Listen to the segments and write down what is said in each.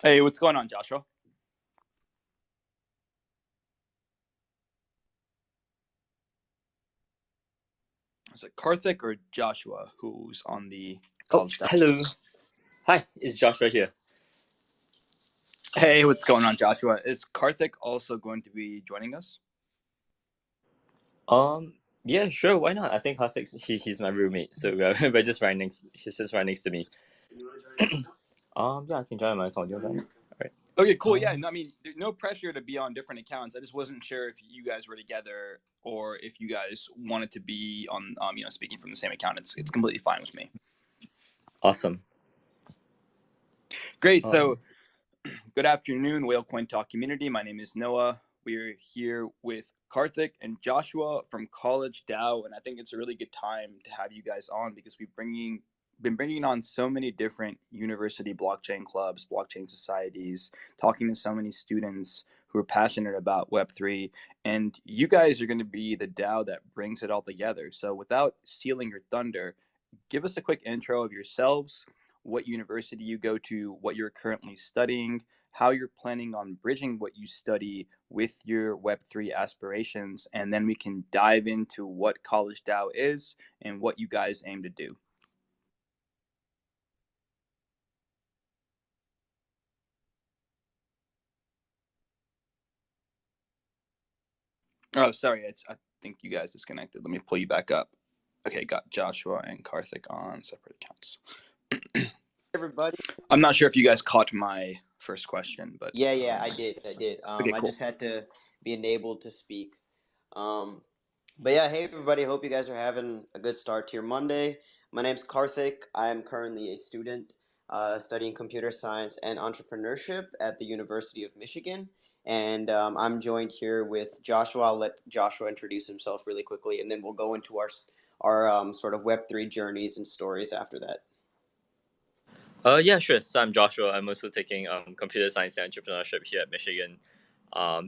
Hey, what's going on, Joshua? Is it Karthik or Joshua who's on the college DAO? Hello. Hi, it's Joshua here. Hey, what's going on, Joshua? Is Karthik also going to be joining us? Yeah, sure, why not? I think he's my roommate, so we're just right next. He sits right next to me. Yeah, I can join my account. Do you want that? All right. Okay, cool. Yeah, I mean, there's no pressure to be on different accounts. I just wasn't sure if you guys were together or if you guys wanted to be on, speaking from the same account. It's completely fine with me. Awesome. Great. So, good afternoon, Whale Coin Talk community. My name is Noah. We're here with Karthik and Joshua from College DAO, and I think it's a really good time to have you guys on because we've been bringing on so many different university blockchain clubs, blockchain societies, talking to so many students who are passionate about Web3, and you guys are going to be the DAO that brings it all together. So without stealing your thunder, give us a quick intro of yourselves, what university you go to, what you're currently studying, how you're planning on bridging what you study with your Web3 aspirations, and then we can dive into what College DAO is and what you guys aim to do. Oh, sorry, I think you guys disconnected. Let me pull you back up. Okay, got Joshua and Karthik on separate accounts. Everybody. I'm not sure if you guys caught my first question, but Yeah, I did. okay, I cool. just had to be enabled to speak. But yeah, hey everybody. Hope you guys are having a good start to your Monday. My name's Karthik. I am currently a student studying computer science and entrepreneurship at the University of Michigan. And I'm joined here with Joshua. I'll let Joshua introduce himself really quickly, and then we'll go into our sort of Web3 journeys and stories after that. Yeah, sure. So I'm Joshua. I'm also taking computer science and entrepreneurship here at Michigan.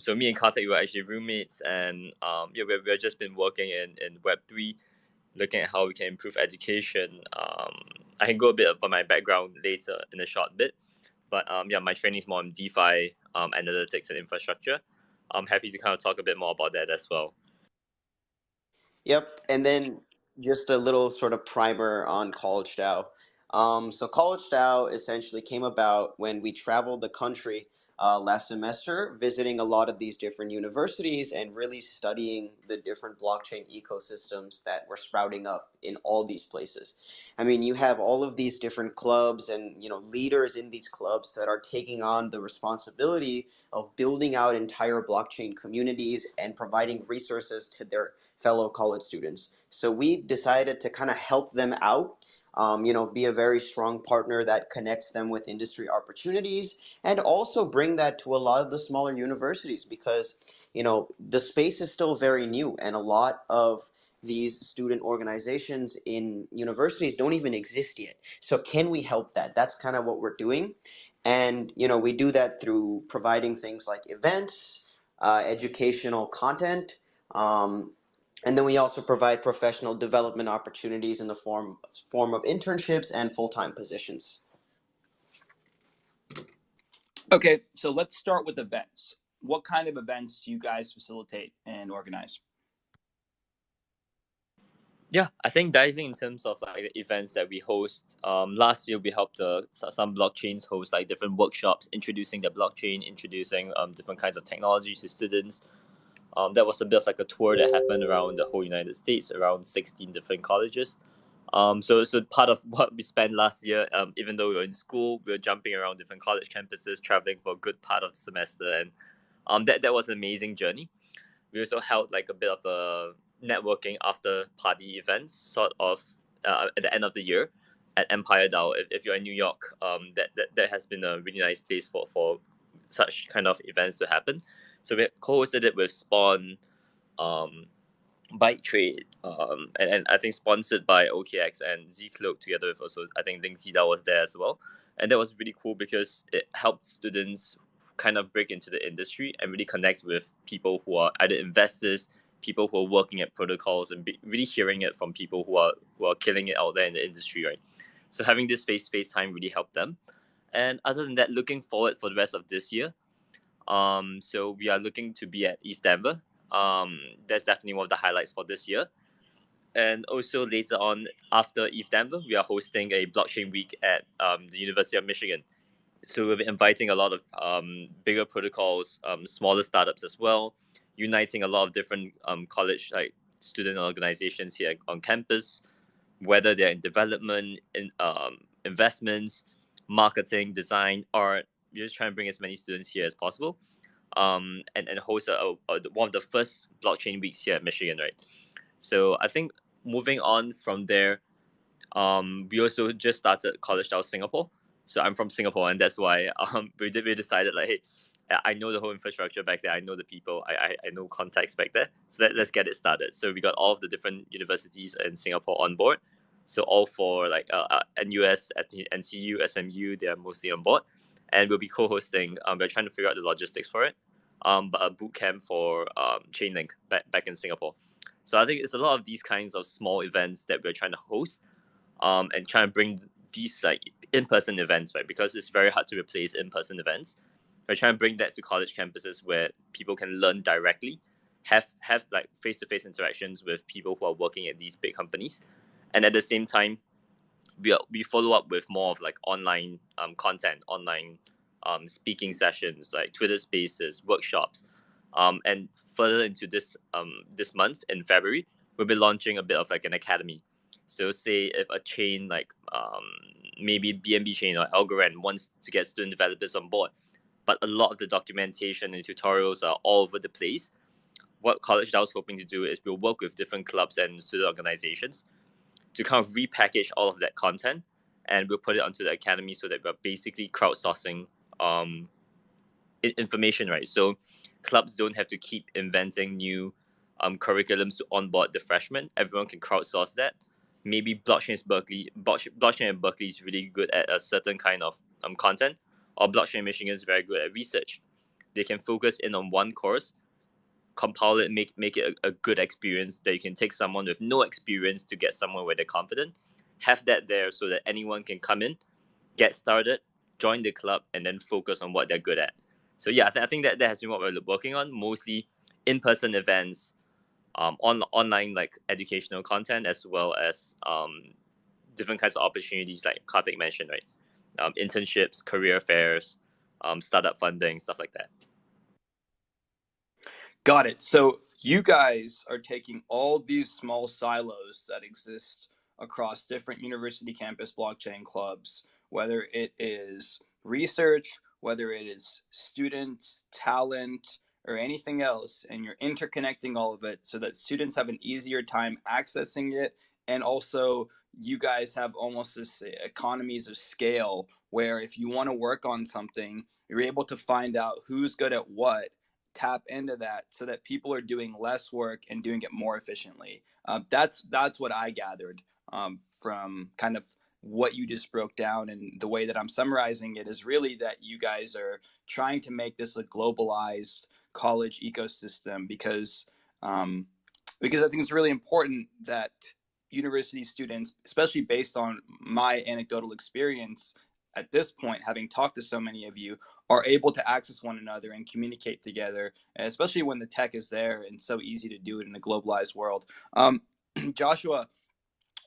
So me and Karthik were actually roommates, and yeah, we've just been working in Web3, looking at how we can improve education. I can go a bit about my background later in a short bit, but yeah, my training is more on DeFi, analytics, and infrastructure. I'm happy to kind of talk a bit more about that as well. Yep, and then just a little sort of primer on College DAO. So College DAO essentially came about when we traveled the country last semester, visiting a lot of these different universities and really studying the different blockchain ecosystems that were sprouting up in all these places. I mean, you have all of these different clubs and leaders in these clubs that are taking on the responsibility of building out entire blockchain communities and providing resources to their fellow college students. So we decided to kind of help them out, be a very strong partner that connects them with industry opportunities, and also bring that to a lot of the smaller universities because, the space is still very new and a lot of these student organizations in universities don't even exist yet. So can we help that? That's kind of what we're doing. And, we do that through providing things like events, educational content, and then we also provide professional development opportunities in the form of internships and full-time positions. Okay, so let's start with events. What kind of events do you guys facilitate and organize? Yeah, I think diving in terms of like the events that we host. Last year we helped some blockchains host like different workshops, introducing the blockchain, introducing different kinds of technologies to students. That was a bit of like a tour that happened around the whole United States, around 16 different colleges. So part of what we spent last year, even though we were in school, we were jumping around different college campuses, traveling for a good part of the semester, and that was an amazing journey. We also held like a bit of a networking after party events, sort of at the end of the year at Empire DAO. If you're in New York, that has been a really nice place for such kind of events to happen. So we co-hosted it with Spawn, Bike Trade, and I think sponsored by OKX and Zcloak together with also I think Link Zida was there as well, and that was really cool because it helped students kind of break into the industry and really connect with people who are either investors, people who are working at protocols, and really hearing it from people who are killing it out there in the industry, right? So having this face time really helped them. And other than that, looking forward for the rest of this year. So we are looking to be at ETH Denver. That's definitely one of the highlights for this year. And also later on, after ETH Denver, we are hosting a blockchain week at the University of Michigan. So we'll be inviting a lot of bigger protocols, smaller startups as well, uniting a lot of different college student organizations here on campus, whether they're in development, in investments, marketing, design, art. We're just trying to bring as many students here as possible, and host one of the first blockchain weeks here at Michigan, right? So I think moving on from there, we also just started College DAO Singapore. So I'm from Singapore, and that's why we decided like, hey, I know the whole infrastructure back there. I know the people. I know contacts back there. So let's get it started. So we got all of the different universities in Singapore on board. So all for like NUS, NCU, SMU, they are mostly on board, and we'll be co-hosting. We're trying to figure out the logistics for it. But a boot camp for Chainlink back in Singapore. So I think it's a lot of these kinds of small events that we're trying to host, and try and bring these like in-person events, right? Because it's very hard to replace in-person events. We're trying to bring that to college campuses where people can learn directly, have like face-to-face interactions with people who are working at these big companies, and at the same time, we follow up with more of like online content, online speaking sessions, like Twitter Spaces, workshops, and further into this month in February, we'll be launching a bit of like an academy. So say if a chain like maybe BNB chain or Algorand wants to get student developers on board, but a lot of the documentation and tutorials are all over the place. What College DAO is hoping to do is we'll work with different clubs and student organizations to kind of repackage all of that content, and we'll put it onto the academy so that we're basically crowdsourcing information, right? So clubs don't have to keep inventing new curriculums to onboard the freshmen. Everyone can crowdsource that. Maybe blockchain at Berkeley is really good at a certain kind of content, or blockchain Michigan is very good at research. They can focus in on one course, compile it, make it a good experience that you can take someone with no experience to get somewhere where they're confident. Have that there so that anyone can come in, get started, join the club, and then focus on what they're good at. So yeah, I think that has been what we're working on, mostly in-person events, online like educational content, as well as different kinds of opportunities like Karthik mentioned, right? Internships, career fairs, startup funding, stuff like that. Got it. So you guys are taking all these small silos that exist across different university campus blockchain clubs, whether it is research, whether it is students, talent, or anything else, and you're interconnecting all of it so that students have an easier time accessing it. And also, you guys have almost this economies of scale where if you want to work on something, you're able to find out who's good at what, tap into that so that people are doing less work and doing it more efficiently. That's what I gathered from kind of what you just broke down, and the way that I'm summarizing it is really that you guys are trying to make this a globalized college ecosystem because I think it's really important that university students, especially based on my anecdotal experience at this point, having talked to so many of you, are able to access one another and communicate together, especially when the tech is there and so easy to do it in a globalized world. Joshua,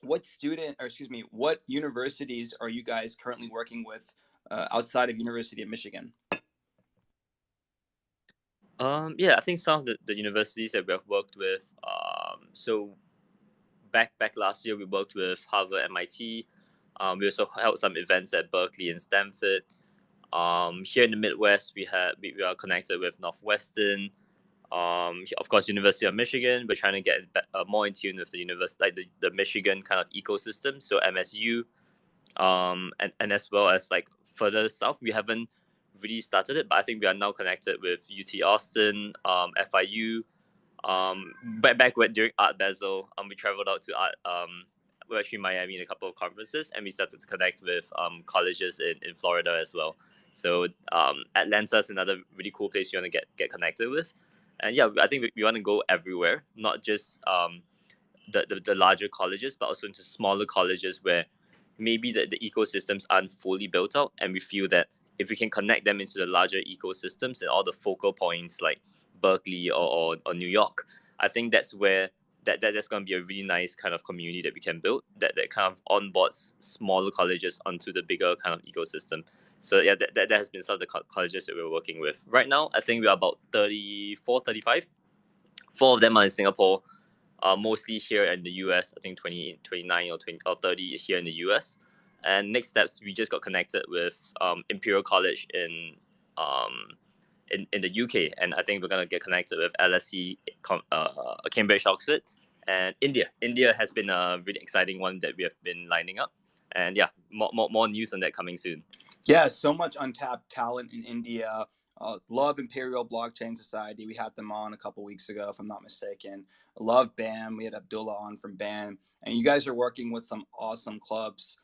what universities are you guys currently working with outside of University of Michigan? Yeah, I think some of the universities that we have worked with. So back last year, we worked with Harvard, MIT. We also held some events at Berkeley and Stanford. Here in the Midwest, we are connected with Northwestern. Of course, University of Michigan. We're trying to get more in tune with the university, like the Michigan kind of ecosystem. So MSU, and as well as like further south, we haven't really started it, but I think we are now connected with UT Austin, FIU. Back when during Art Basel, we traveled out to we're actually Miami in a couple of conferences, and we started to connect with colleges in Florida as well. So Atlanta is another really cool place you want to get connected with, and yeah, I think we want to go everywhere, not just the larger colleges, but also into smaller colleges where maybe the ecosystems aren't fully built out, and we feel that if we can connect them into the larger ecosystems and all the focal points like Berkeley or New York, I think that's where that's going to be a really nice kind of community that we can build that kind of onboards smaller colleges onto the bigger kind of ecosystem. So yeah, that has been some of the colleges that we're working with. Right now, I think we're about 34, 35. 4 of them are in Singapore, mostly here in the US. I think 20, 29 or 20 or 30 here in the US. And next steps, we just got connected with Imperial College um, in the UK, and I think we're gonna get connected with LSE, Cambridge, Oxford, and India. India has been a really exciting one that we have been lining up, and yeah, more news on that coming soon. Yeah, so much untapped talent in India. Love Imperial Blockchain Society. We had them on a couple weeks ago, if I'm not mistaken. Love BAM. We had Abdullah on from BAM, and you guys are working with some awesome clubs.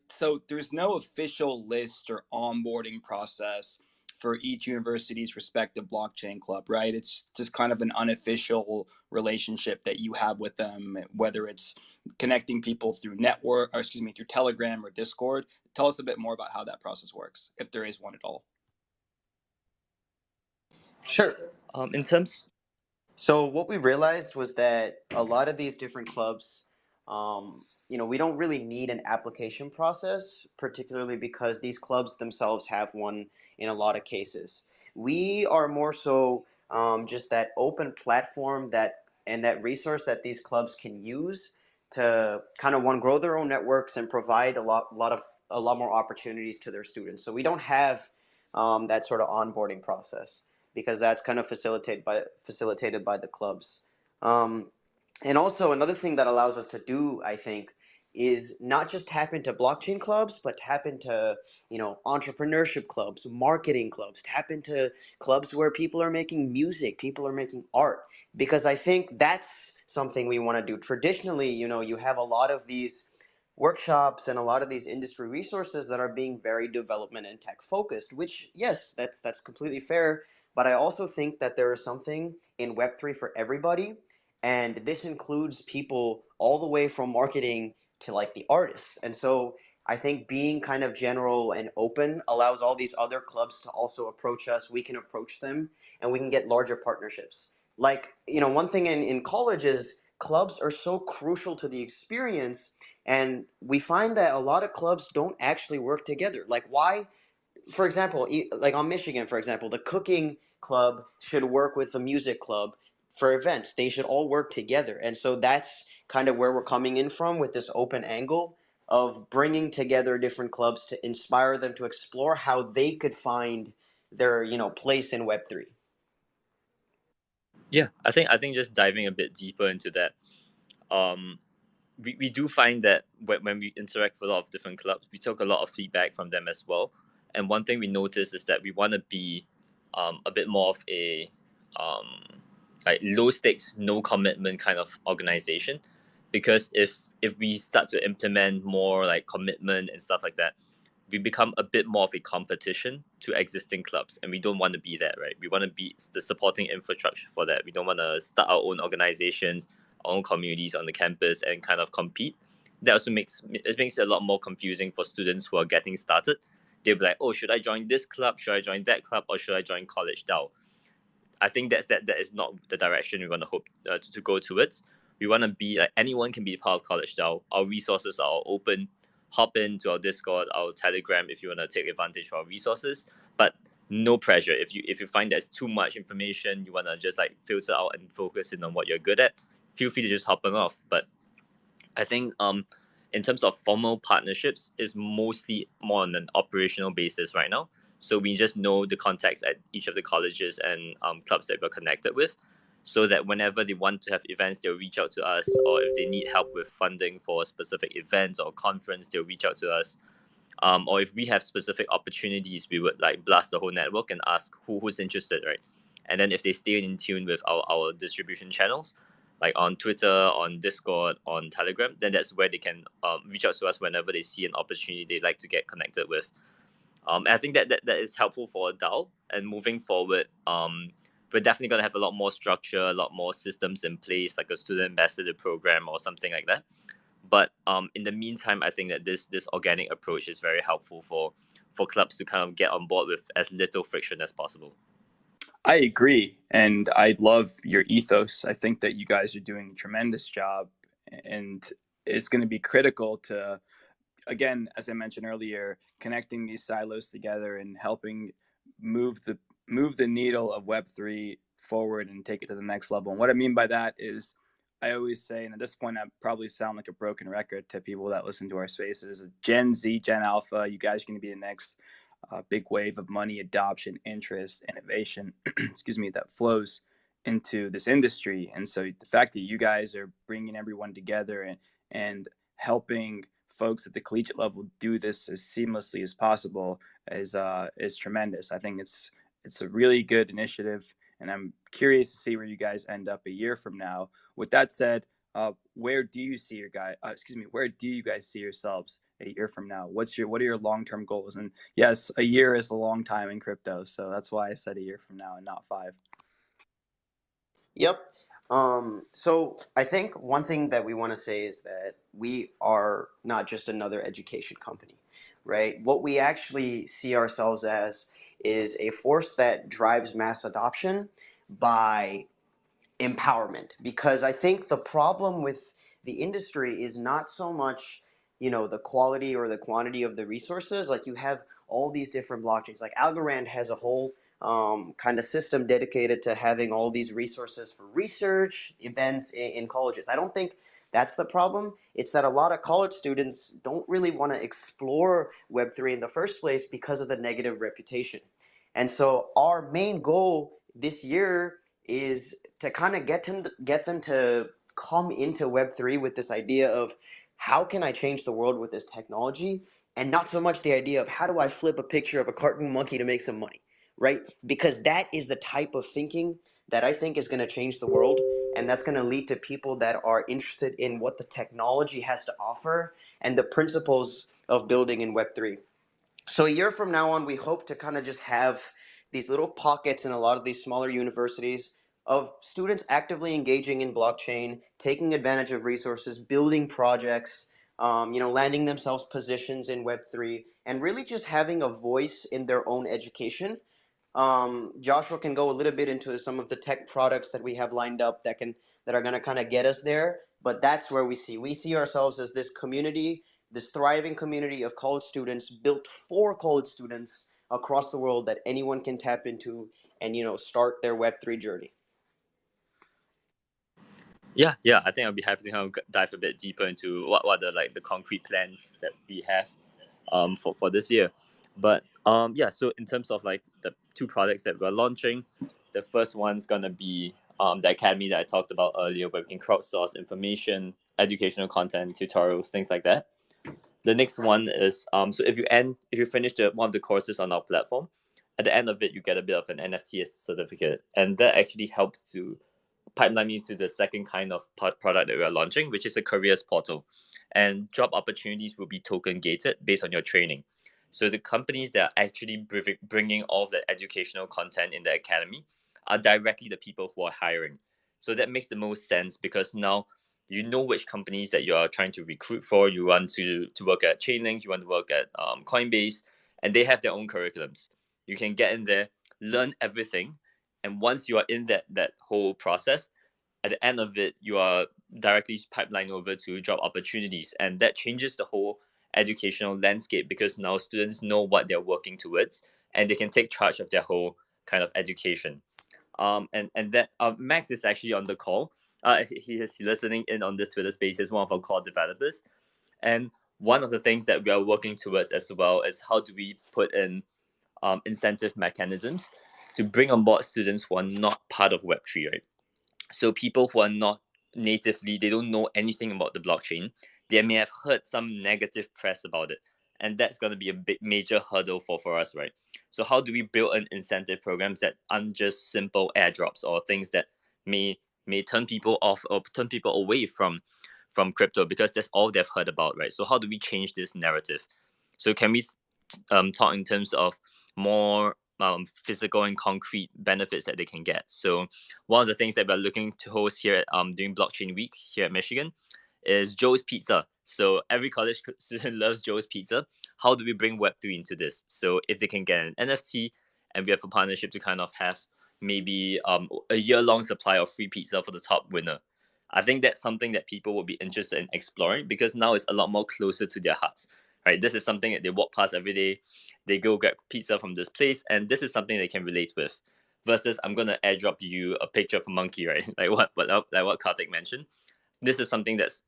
So there's no official list or onboarding process for each university's respective blockchain club, right? It's just kind of an unofficial relationship that you have with them, whether it's connecting people through through Telegram or Discord. Tell us a bit more about how that process works, if there is one at all. Sure. In terms, So what we realized was that a lot of these different clubs, we don't really need an application process, particularly because these clubs themselves have one in a lot of cases. We are more so just that open platform that resource that these clubs can use to kind of grow their own networks and provide a lot more opportunities to their students. So we don't have that sort of onboarding process, because that's kind of facilitated by the clubs. Um, and also another thing that allows us to do, I think, is not just tap into blockchain clubs, but tap into entrepreneurship clubs, marketing clubs, tap into clubs where people are making music, people are making art, because I think that's something we want to do. Traditionally, you have a lot of these workshops and a lot of these industry resources that are being very development and tech focused, which, yes, that's completely fair. But I also think that there is something in Web3 for everybody. And this includes people all the way from marketing to like the artists. And so I think being kind of general and open allows all these other clubs to also approach us. We can approach them and we can get larger partnerships. Like, one thing in college is clubs are so crucial to the experience. And we find that a lot of clubs don't actually work together. Like, why? For example, like on Michigan, for example, the cooking club should work with the music club for events. They should all work together. And so that's kind of where we're coming in from with this open angle of bringing together different clubs to inspire them to explore how they could find their, place in Web3. yeah, I think just diving a bit deeper into that, um, we do find that when we interact with a lot of different clubs, we took a lot of feedback from them as well. And one thing we noticed is that we want to be a bit more of a like low stakes, no commitment kind of organization, because if we start to implement more like commitment and stuff like that, we become a bit more of a competition to existing clubs, and we don't want to be that, right? We want to be the supporting infrastructure for that. We don't want to start our own organizations, our own communities on the campus and kind of compete. That also makes it a lot more confusing for students who are getting started. They'll be like, oh, should I join this club? Should I join that club? Or should I join College DAO? I think that is not the direction we want to hope to go towards. We want to be like anyone can be part of College DAO. Our resources are open. Hop into our Discord, our Telegram if you want to take advantage of our resources, but no pressure. If you find there's too much information, you want to just like filter out and focus in on what you're good at, feel free to just hop on off. But I think in terms of formal partnerships is mostly more on an operational basis right now. So we just know the contacts at each of the colleges and clubs that we're connected with, so that whenever they want to have events, they'll reach out to us, or if they need help with funding for specific events or conference, they'll reach out to us. Or if we have specific opportunities, we would like blast the whole network and ask who's interested, right? And then if they stay in tune with our distribution channels, like on Twitter, on Discord, on Telegram, then that's where they can reach out to us whenever they see an opportunity they'd like to get connected with. And I think that is helpful for a DAO. And moving forward, we're definitely going to have a lot more structure, a lot more systems in place, like a student ambassador program or something like that. But in the meantime, I think that this organic approach is very helpful for clubs to kind of get on board with as little friction as possible. I agree, and I love your ethos. I think that you guys are doing a tremendous job, and it's going to be critical to, again, as I mentioned earlier, connecting these silos together and helping move the needle of Web3 forward and take it to the next level. And what I mean by that is, I always say, and at this point I probably sound like a broken record to people that listen to our spaces, Gen Z, Gen Alpha, you guys are going to be the next big wave of money, adoption, interest, innovation, excuse me, that flows into this industry. And so the fact that you guys are bringing everyone together and helping folks at the collegiate level do this as seamlessly as possible is tremendous. I think it's a really good initiative, and I'm curious to see where you guys end up a year from now. With that said, where do you see where do you guys see yourselves a year from now? What are your long-term goals? And yes, a year is a long time in crypto, so that's why I said a year from now and not 5. Yep. So I think one thing that we want to say is that we are not just another education company, right? What we actually see ourselves as is a force that drives mass adoption by empowerment, because I think the problem with the industry is not so much, the quality or the quantity of the resources. Like, you have all these different blockchains. Like Algorand has a whole kind of system dedicated to having all these resources for research events in colleges. I don't think that's the problem. It's that a lot of college students don't really want to explore Web3 in the first place because of the negative reputation. And so our main goal this year is to kind of get them to come into Web3 with this idea of, how can I change the world with this technology, and not so much the idea of, how do I flip a picture of a cartoon monkey to make some money, right? Because that is the type of thinking that I think is going to change the world, and that's going to lead to people that are interested in what the technology has to offer and the principles of building in Web3. So a year from now on, we hope to kind of just have these little pockets in a lot of these smaller universities of students actively engaging in blockchain, taking advantage of resources, building projects, landing themselves positions in Web3, and really just having a voice in their own education. Joshua can go a little bit into some of the tech products that we have lined up that are going to kind of get us there. But that's where we see ourselves as this community, this thriving community of college students built for college students across the world that anyone can tap into and start their Web3 journey. Yeah, I think I'll be happy to kind of dive a bit deeper into what are the concrete plans that we have for this year. But so in terms of like the 2 products that we're launching, the first one's gonna be the academy that I talked about earlier, where we can crowdsource information, educational content, tutorials, things like that. The next one is so if you finish one of the courses on our platform, at the end of it you get a bit of an NFT certificate, and that actually helps to pipeline me to the second kind of product that we are launching, which is a careers portal. And job opportunities will be token gated based on your training. So the companies that are actually bringing all of the educational content in the academy are directly the people who are hiring. So that makes the most sense, because now you know which companies that you are trying to recruit for. You want to work at Chainlink, you want to work at Coinbase, and they have their own curriculums. You can get in there, learn everything, and once you are in that whole process, at the end of it, you are directly pipeline over to job opportunities, and that changes the whole educational landscape, because now students know what they're working towards, and they can take charge of their whole kind of education. And that Max is actually on the call. He is listening in on this Twitter space. He's one of our core developers, and one of the things that we are working towards as well is, how do we put in incentive mechanisms to bring on board students who are not part of Web3, right? So people who are not natively, they don't know anything about the blockchain. They may have heard some negative press about it, and that's going to be a big major hurdle for us, right? So how do we build an incentive programs that aren't just simple airdrops or things that may turn people off or turn people away from crypto, because that's all they've heard about, right? So how do we change this narrative? So can we talk in terms of more physical and concrete benefits that they can get? So one of the things that we're looking to host here during Blockchain Week here at Michigan is Joe's Pizza. So every college student loves Joe's Pizza. How do we bring Web3 into this? So if they can get an NFT and we have a partnership to kind of have maybe a year-long supply of free pizza for the top winner. I think that's something that people will be interested in exploring because now it's a lot more closer to their hearts, right? This is something that they walk past every day. They go get pizza from this place, and this is something they can relate with. Versus, I'm gonna airdrop you a picture of a monkey, right? Like what Karthik mentioned. This is something that's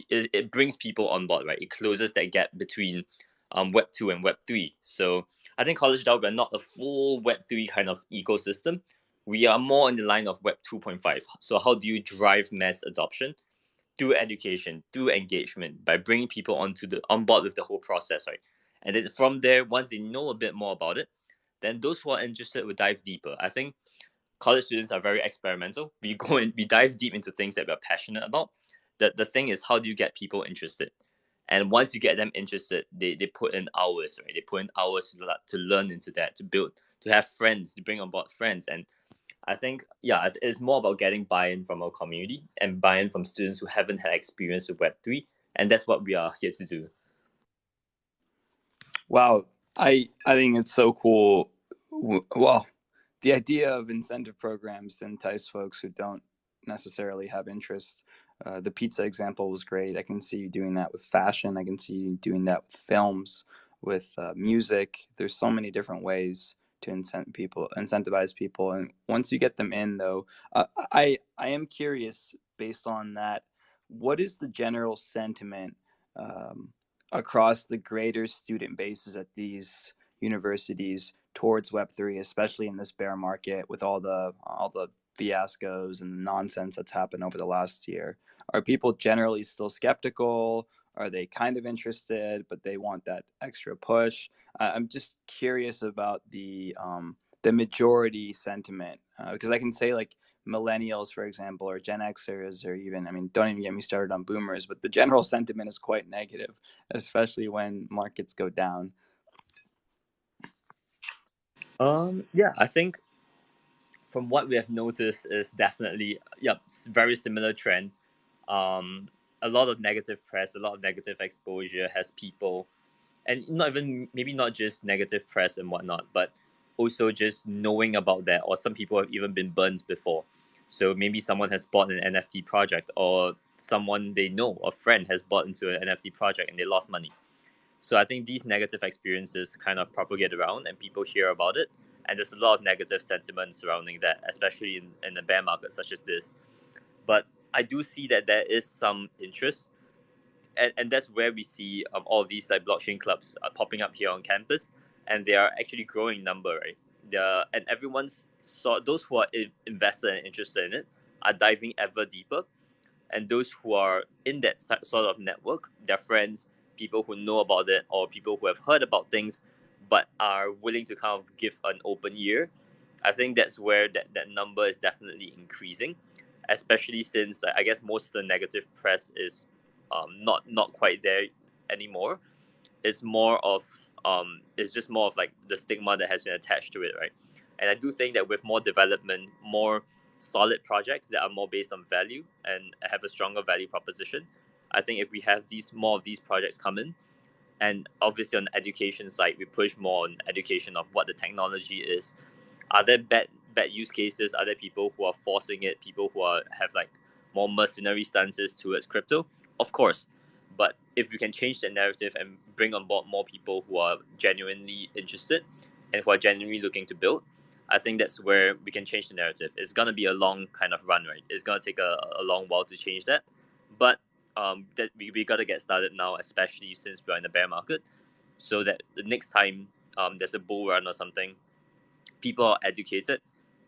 it brings people on board, right? It closes that gap between Web 2 and Web 3. So I think College DAO, we're not a full Web 3 kind of ecosystem. We are more in the line of Web 2.5. So how do you drive mass adoption? Through education, through engagement, by bringing people on board with the whole process, right? And then from there, once they know a bit more about it, then those who are interested will dive deeper. I think college students are very experimental. We dive deep into things that we're passionate about. The thing is, how do you get people interested? And once you get them interested, they put in hours, right? They put in hours to learn into that, to build, to have friends, to bring on board friends. And I think, yeah, it's more about getting buy-in from our community and buy-in from students who haven't had experience with Web3. And that's what we are here to do. Wow, I think it's so cool. Well, the idea of incentive programs to entice folks who don't necessarily have interest. The pizza example was great. I can see you doing that with fashion. I can see you doing that with films, with music. There's so many different ways to incentivize people. And once you get them in, though, I am curious, based on that, what is the general sentiment across the greater student bases at these universities towards Web3, especially in this bear market with all the fiascos and the nonsense that's happened over the last year? Are people generally still skeptical? Are they kind of interested, but they want that extra push? I'm just curious about the majority sentiment, because I can say, like, millennials, for example, or Gen Xers, or even, I mean, don't even get me started on boomers, but the general sentiment is quite negative, especially when markets go down. Yeah, I think from what we have noticed is definitely, very similar trend. A lot of negative press, a lot of negative exposure has people, and not even, maybe not just negative press and whatnot, but also just knowing about that, or some people have even been burned before. So maybe someone has bought an NFT project, or someone they know, a friend has bought into an NFT project and they lost money. So I think these negative experiences kind of propagate around and people hear about it. And there's a lot of negative sentiment surrounding that, especially in a bear market such as this. But I do see that there is some interest. And that's where we see all of these like blockchain clubs popping up here on campus. And they are actually growing number, right? And everyone's, so those who are invested and interested in it are diving ever deeper, and those who are in that sort of network, their friends, people who know about it, or people who have heard about things but are willing to kind of give an open ear. I think that's where that number is definitely increasing, especially since I guess most of the negative press is not quite there anymore. It's more of it's just more of like the stigma that has been attached to it, right? And I do think that with more development, more solid projects that are more based on value and have a stronger value proposition, I think if we have these more of these projects come in, and obviously on the education side we push more on education of what the technology is. Are there bad use cases? Are there people who are forcing it, people who have like more mercenary stances towards crypto? Of course. But if we can change the narrative and bring on board more people who are genuinely interested and who are genuinely looking to build, I think that's where we can change the narrative. It's gonna be a long kind of run, right? It's gonna take a long while to change that. But that we gotta get started now, especially since we're in the bear market, so that the next time there's a bull run or something, people are educated,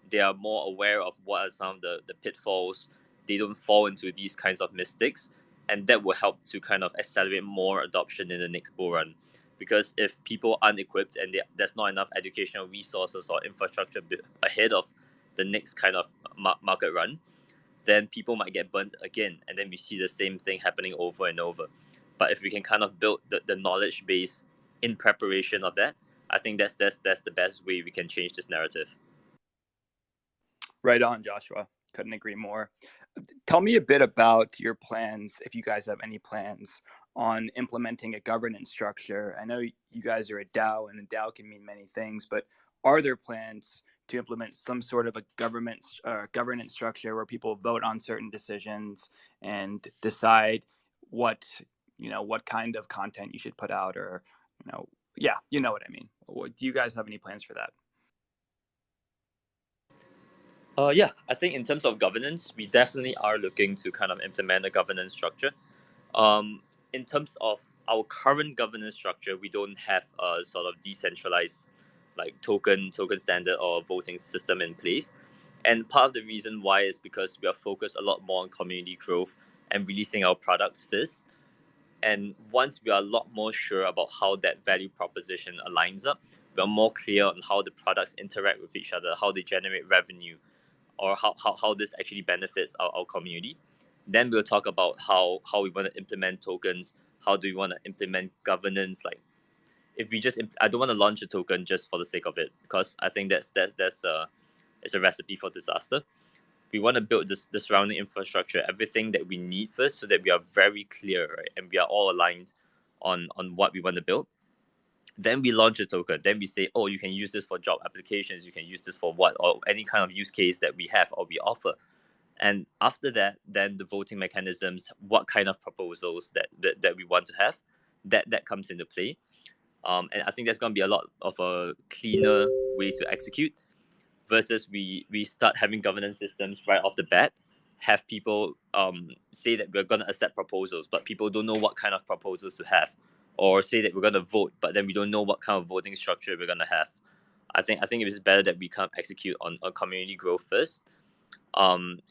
they are more aware of what are some of the pitfalls, they don't fall into these kinds of mistakes, and that will help to kind of accelerate more adoption in the next bull run. Because if people aren't equipped and there's not enough educational resources or infrastructure ahead of the next kind of market run, then people might get burnt again, and then we see the same thing happening over and over. But if we can kind of build the knowledge base in preparation of that, I think that's the best way we can change this narrative. Right on, Joshua. Couldn't agree more. tell me a bit about your plans, if you guys have any plans on implementing a governance structure. I know you guys are a DAO, and a DAO can mean many things, but are there plans to implement some sort of a governance structure where people vote on certain decisions and decide what what kind of content you should put out, or yeah, you know what I mean. Do you guys have any plans for that? Yeah, I think in terms of governance, we definitely are looking to kind of implement a governance structure. Um, in terms of our current governance structure, we don't have a sort of decentralized like token standard or voting system in place. And part of the reason why is because we are focused a lot more on community growth and releasing our products first. And once we are a lot more sure about how that value proposition aligns up, we are more clear on how the products interact with each other, how they generate revenue, or how this actually benefits our community. Then we'll talk about how we want to implement tokens, how do we want to implement governance. Like if we just I don't want to launch a token just for the sake of it, because I think that's it's a recipe for disaster. We want to build the surrounding infrastructure, everything that we need first, so that we are very clear, right? And we are all aligned on what we want to build. Then we launch a token. Then we say, oh, you can use this for job applications. You can use this for what, or any kind of use case that we have or we offer. And after that, then the voting mechanisms, what kind of proposals that we want to have, that comes into play. And I think that's going to be a lot of a cleaner way to execute versus we start having governance systems right off the bat, have people say that we're going to accept proposals, but people don't know what kind of proposals to have, or say that we're going to vote, but then we don't know what kind of voting structure we're going to have. I think it is better that we can execute on community growth first,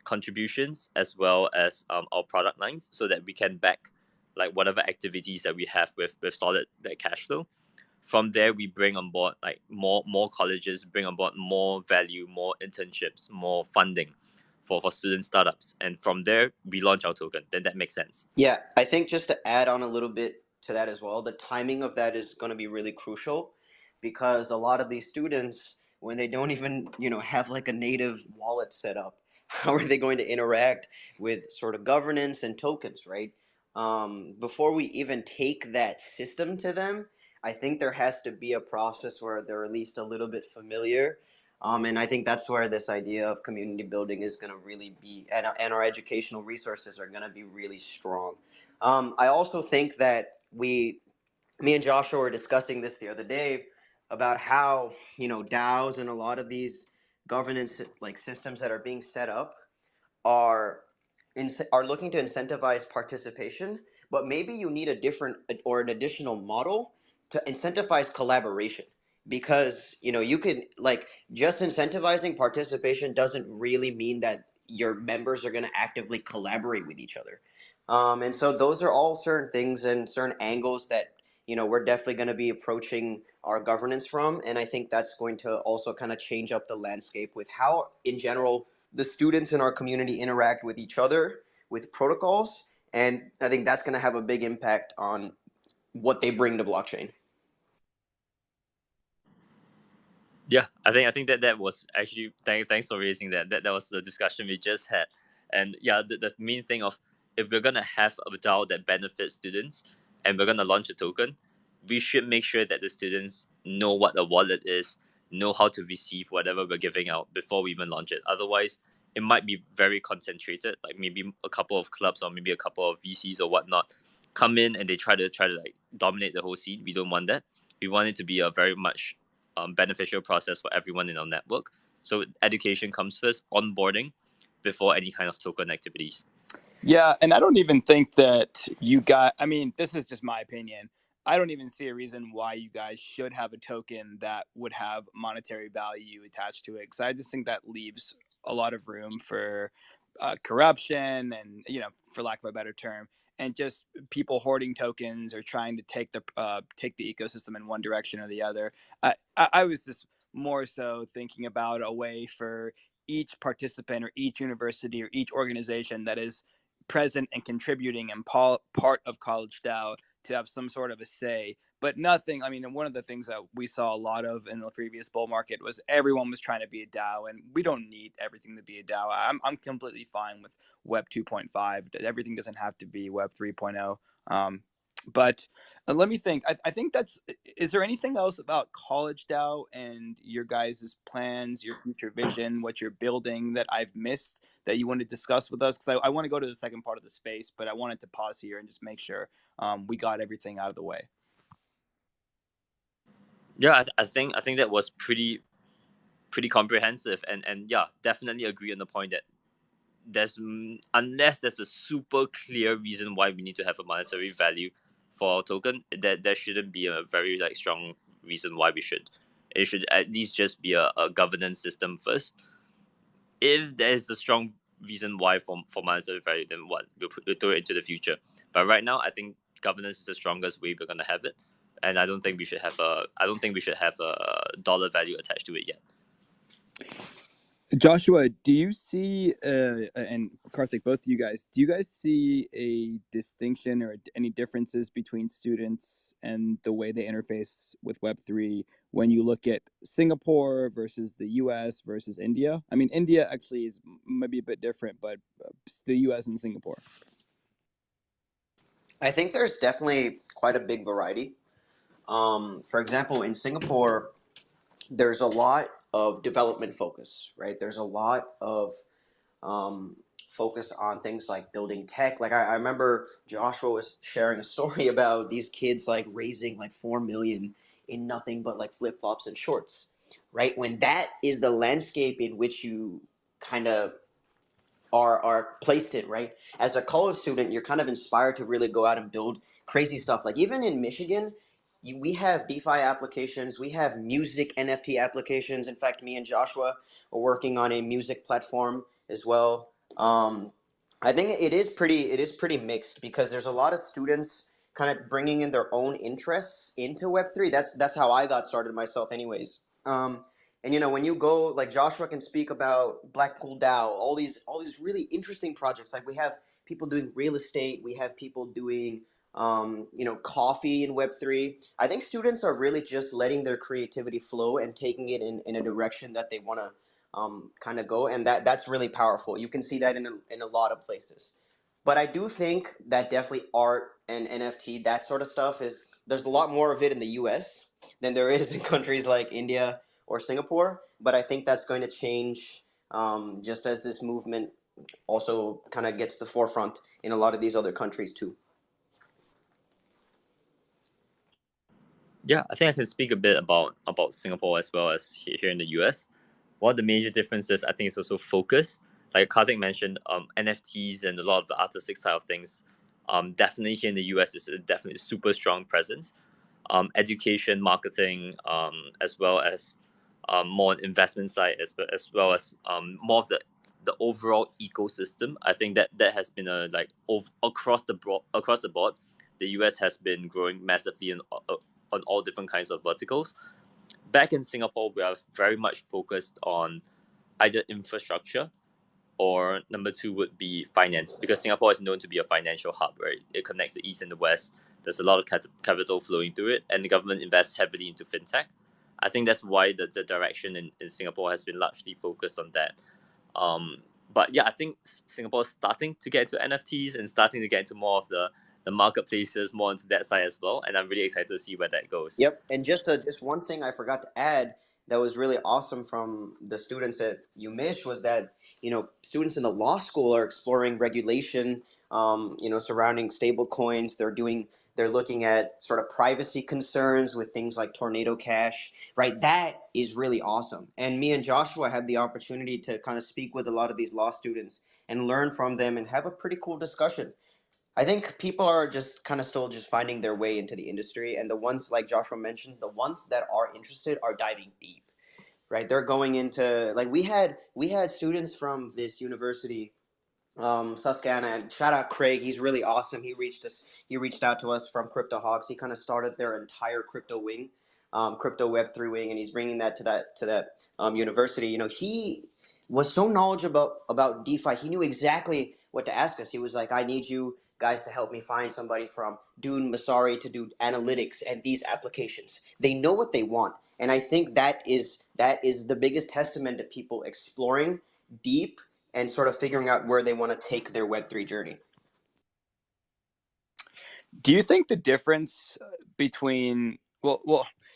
contributions, as well as our product lines, so that we can back like whatever activities that we have with solid like cash flow. From there, we bring on board like more colleges, bring on board more value, more internships, more funding for student startups, and from there we launch our token. Then that makes sense. Yeah, I think just to add on a little bit to that as well, the timing of that is going to be really crucial, because a lot of these students, when they don't even, have like a native wallet set up, how are they going to interact with sort of governance and tokens, right? Before we even take that system to them, I think there has to be a process where they're at least a little bit familiar. And I think that's where this idea of community building is going to really be, and our educational resources are going to be really strong. I also think that me and Joshua were discussing this the other day about how, DAOs and a lot of these governance like systems that are being set up are are looking to incentivize participation, but maybe you need a different or an additional model to incentivize collaboration, because you can like just incentivizing participation doesn't really mean that your members are going to actively collaborate with each other. And so those are all certain things and certain angles that we're definitely going to be approaching our governance from, and I think that's going to also kind of change up the landscape with how in general the students in our community interact with each other with protocols, and I think that's going to have a big impact on what they bring to blockchain. Yeah, I think that was actually thanks for raising that. That was the discussion we just had. And yeah, the main thing of, if we're gonna have a DAO that benefits students and we're gonna launch a token, we should make sure that the students know what a wallet is, know how to receive whatever we're giving out before we even launch it. Otherwise, it might be very concentrated, like maybe a couple of clubs or maybe a couple of VCs or whatnot come in and they try to like dominate the whole scene. We don't want that. We want it to be a very much beneficial process for everyone in our network. So education comes first, onboarding, before any kind of token activities. Yeah, and I don't even think that you got, I mean, this is just my opinion. I don't even see a reason why you guys should have a token that would have monetary value attached to it, because I just think that leaves a lot of room for corruption and, for lack of a better term, and just people hoarding tokens or trying to take the ecosystem in one direction or the other. I was just more so thinking about a way for each participant or each university or each organization that is present and contributing and part of College DAO to have some sort of a say, but nothing. I mean, one of the things that we saw a lot of in the previous bull market was everyone was trying to be a DAO, and we don't need everything to be a DAO. I'm completely fine with Web 2.5. Everything doesn't have to be Web 3.0. But let me think. I think that's. Is there anything else about College DAO and your guys' plans, your future vision, what you're building that I've missed that you want to discuss with us? Because I want to go to the second part of the space, but I wanted to pause here and just make sure we got everything out of the way. Yeah, I think that was pretty comprehensive, and yeah, definitely agree on the point that unless there's a super clear reason why we need to have a monetary value for our token, that there shouldn't be a very like strong reason why we should. It should at least just be a governance system first. If there's a strong reason why for monetary value, then what we'll throw it into the future. But right now, I think governance is the strongest way we're gonna have it, and I don't think we should have a dollar value attached to it yet. Joshua, do you see, and Karthik, both of you guys, do you guys see a distinction or any differences between students and the way they interface with Web3 when you look at Singapore versus the US versus India? I mean, India actually is maybe a bit different, but the US and Singapore. I think there's definitely quite a big variety. For example, in Singapore, there's a lot of development focus, right? There's a lot of um, focus on things like building tech. Like I remember Joshua was sharing a story about these kids like raising like 4 million in nothing but like flip flops and shorts, right? When that is the landscape in which you kind of are placed in, right? As a college student, you're kind of inspired to really go out and build crazy stuff. Like even in Michigan, we have DeFi applications, we have music NFT applications. In fact, me and Joshua are working on a music platform as well. I think it is pretty mixed because there's a lot of students kind of bringing in their own interests into Web3. That's how I got started myself, anyways. And when you go, like Joshua can speak about Blackpool DAO, all these really interesting projects. Like we have people doing real estate, we have people doing coffee in Web3. I think students are really just letting their creativity flow and taking it in a direction that they want to kind of go, and that's really powerful. You can see that in a lot of places. But I do think that definitely art and NFT, that sort of stuff, there's a lot more of it in the US than there is in countries like India or Singapore. But I think that's going to change just as this movement also kind of gets the forefront in a lot of these other countries too. Yeah, I think I can speak a bit about Singapore as well as here in the US. One of the major differences I think is also focus. Like Karthik mentioned, NFTs and a lot of the artistic side of things. Definitely here in the US is definitely a super strong presence. Education, marketing, as well as more on investment side, as well as more of the overall ecosystem. I think that has been across the board. The US has been growing massively on all different kinds of verticals. Back in Singapore, we are very much focused on either infrastructure or number two would be finance, because Singapore is known to be a financial hub, right? It connects the east and the west. There's a lot of capital flowing through it, and the government invests heavily into fintech. I think that's why the direction in Singapore has been largely focused on that. But yeah, I think Singapore is starting to get into NFTs and starting to get into more of the marketplaces, more into that side as well. And I'm really excited to see where that goes. Yep, and just one thing I forgot to add that was really awesome from the students at UMich was that students in the law school are exploring regulation, surrounding stable coins. They're looking at sort of privacy concerns with things like Tornado Cash, right? That is really awesome. And me and Joshua had the opportunity to kind of speak with a lot of these law students and learn from them and have a pretty cool discussion. I think people are just kind of still just finding their way into the industry, and the ones like Joshua mentioned, the ones that are interested are diving deep, right? They're going into, like, we had students from this university, Susquehanna, and shout out Craig. He's really awesome. He reached out to us from Crypto Hawks. He kind of started their entire crypto wing, crypto Web3 wing, and he's bringing that to that university. He was so knowledgeable about DeFi. He knew exactly what to ask us. He was like, "I need you guys to help me find somebody from Dune Masari to do analytics and these applications. They know what they want. And I think that is the biggest testament to people exploring deep and sort of figuring out where they want to take their Web3 journey. Do you think the difference between do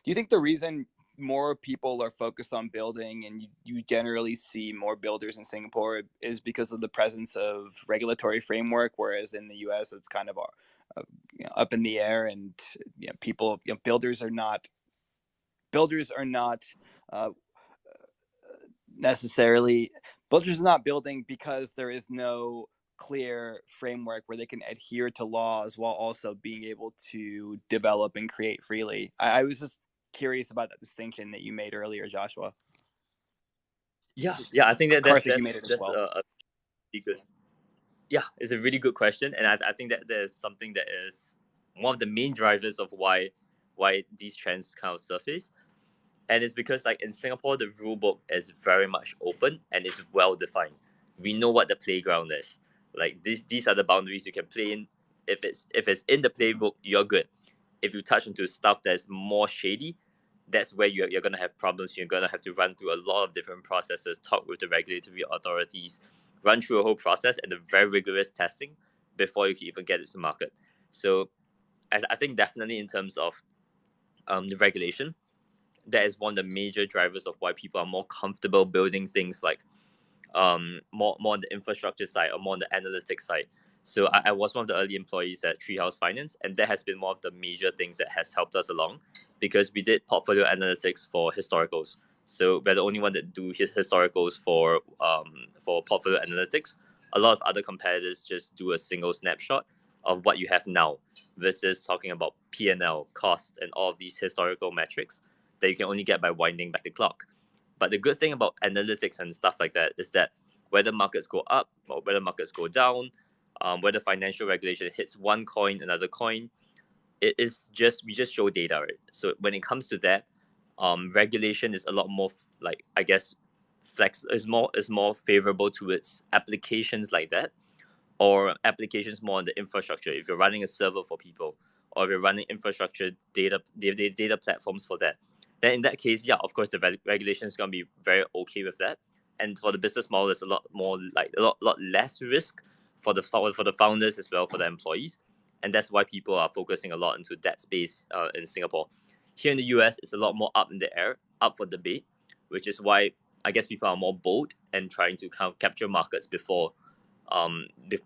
you think the reason more people are focused on building and you generally see more builders in Singapore is because of the presence of regulatory framework, whereas in the US it's kind of up in the air, and people, builders are not uh, necessarily builders are not building because there is no clear framework where they can adhere to laws while also being able to develop and create freely. I was just curious about that distinction that you made earlier, Joshua. Yeah, I think that Karthik, you made it as that's well. a really good. Yeah, it's a really good question, and I think that there's something that is one of the main drivers of why these trends kind of surface. And it's because, like, in Singapore, the rule book is very much open and it's well defined. We know what the playground is. Like, these are the boundaries you can play in. If it's in the playbook, you're good. If you touch into stuff that's more shady, that's where you're gonna have problems. You're gonna have to run through a lot of different processes, talk with the regulatory authorities, run through a whole process and a very rigorous testing before you can even get it to market. So I think definitely in terms of the regulation, that is one of the major drivers of why people are more comfortable building things like more on the infrastructure side or more on the analytics side. So I was one of the early employees at Treehouse Finance, and that has been one of the major things that has helped us along, because we did portfolio analytics for historicals. So we're the only one that do historicals for portfolio analytics. A lot of other competitors just do a single snapshot of what you have now, versus talking about P&L, cost, and all of these historical metrics that you can only get by winding back the clock. But the good thing about analytics and stuff like that is that whether markets go up or whether markets go down, whether financial regulation hits one coin, another coin, it is just, we just show data, right? So when it comes to that, regulation is a lot more like, I guess, is more favorable to its applications like that, or applications more on the infrastructure. If you're running a server for people, or if you're running infrastructure data platforms for that, then in that case, yeah, of course, the regulation is going to be very okay with that. And for the business model, there's a lot more, like a lot less risk for the founders as well, for the employees, and that's why people are focusing a lot into that space in Singapore. Here in the US, it's a lot more up in the air, up for debate, which is why I guess people are more bold and trying to kind of capture markets before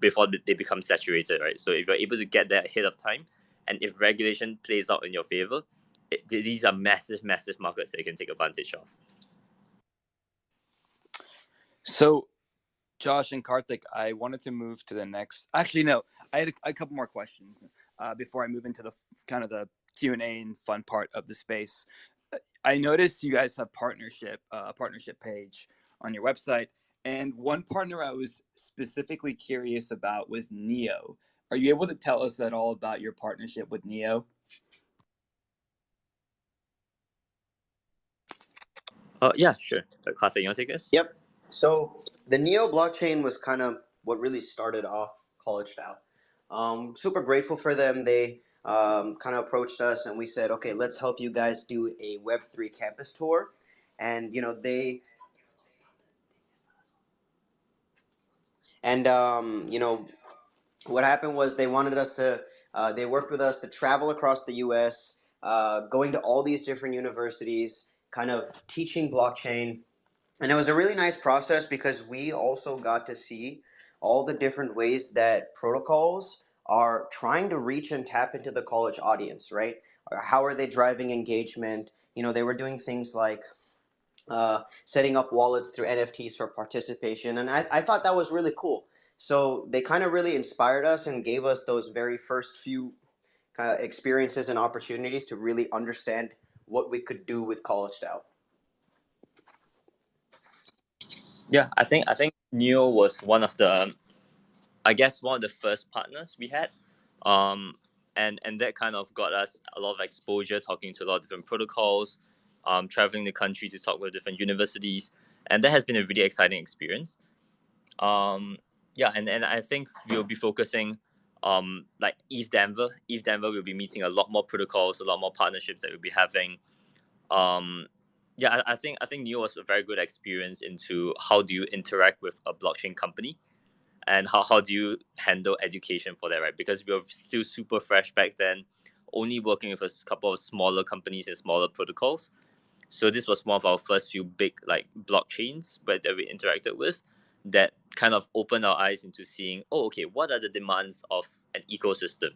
before they become saturated, right? So if you're able to get that ahead of time, and if regulation plays out in your favor, these are massive markets that you can take advantage of. So, Josh and Karthik, I wanted to move to the next. Actually, no, I had a couple more questions before I move into the kind of the Q&A and fun part of the space. I noticed you guys have a partnership page on your website, and one partner I was specifically curious about was Neo. Are you able to tell us at all about your partnership with Neo? Yeah, sure. Karthik, you want to take this? Yep. So the Neo blockchain was kind of what really started off College DAO. Super grateful for them. They kind of approached us and we said, okay, let's help you guys do a Web3 campus tour. And, what happened was they wanted us to, they worked with us to travel across the US, going to all these different universities, kind of teaching blockchain. And it was a really nice process because we also got to see all the different ways that protocols are trying to reach and tap into the college audience, right? How are they driving engagement? They were doing things like setting up wallets through NFTs for participation. And I thought that was really cool. So they kind of really inspired us and gave us those very first few kind of experiences and opportunities to really understand what we could do with College DAO. Yeah, I think Neo was one of the, I guess, one of the first partners we had, and that kind of got us a lot of exposure, talking to a lot of different protocols, traveling the country to talk with different universities, and that has been a really exciting experience. Yeah, and I think we'll be focusing like Eve Denver. Eve Denver will be meeting a lot more protocols, a lot more partnerships that we'll be having. Um, yeah, I think Neo was a very good experience into how do you interact with a blockchain company, and how do you handle education for that, right? Because we were still super fresh back then, only working with a couple of smaller companies and smaller protocols. So this was one of our first few big like blockchains that we interacted with, that kind of opened our eyes into seeing, oh, okay, what are the demands of an ecosystem?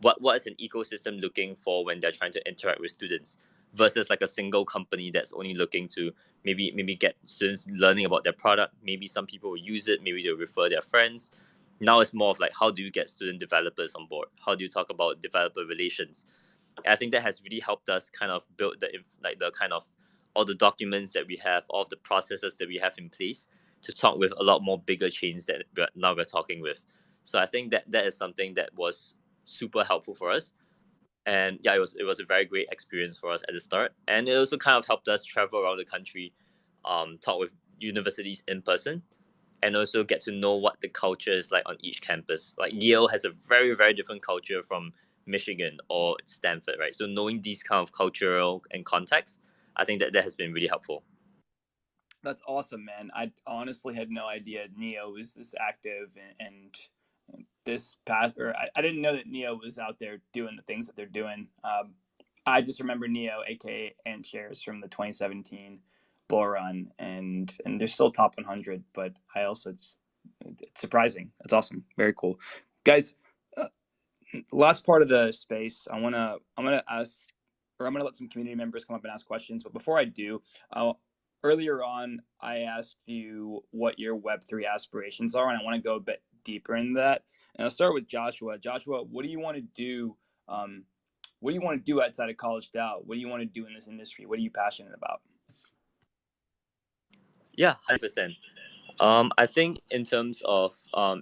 What is an ecosystem looking for when they're trying to interact with students, versus like a single company that's only looking to maybe get students learning about their product. Maybe some people will use it, maybe they'll refer their friends. Now it's more of like, how do you get student developers on board? How do you talk about developer relations? And I think that has really helped us kind of build the kind of all the documents that we have, all of the processes that we have in place to talk with a lot more bigger chains that now we're talking with. So I think that is something that was super helpful for us. And yeah, it was a very great experience for us at the start, and it also kind of helped us travel around the country, talk with universities in person, and also get to know what the culture is like on each campus. Like Yale has a very, very different culture from Michigan or Stanford, right? So knowing these kind of cultural and context, I think that has been really helpful. That's awesome, man. I honestly had no idea Neo was this active, and this past, or I didn't know that Neo was out there doing the things that they're doing. I just remember Neo, aka Ant Shares, from the 2017 bull run, and they're still top 100. But I also just, it's surprising. That's awesome. Very cool, guys. Last part of the space, I'm gonna ask, or I'm gonna let some community members come up and ask questions. But before I do, earlier on, I asked you what your Web3 aspirations are, and I want to go a bit deeper into that. And I'll start with Joshua. Joshua, what do you want to do? What do you want to do outside of college DAO? What do you want to do in this industry? What are you passionate about? Yeah, 100%. I think in terms of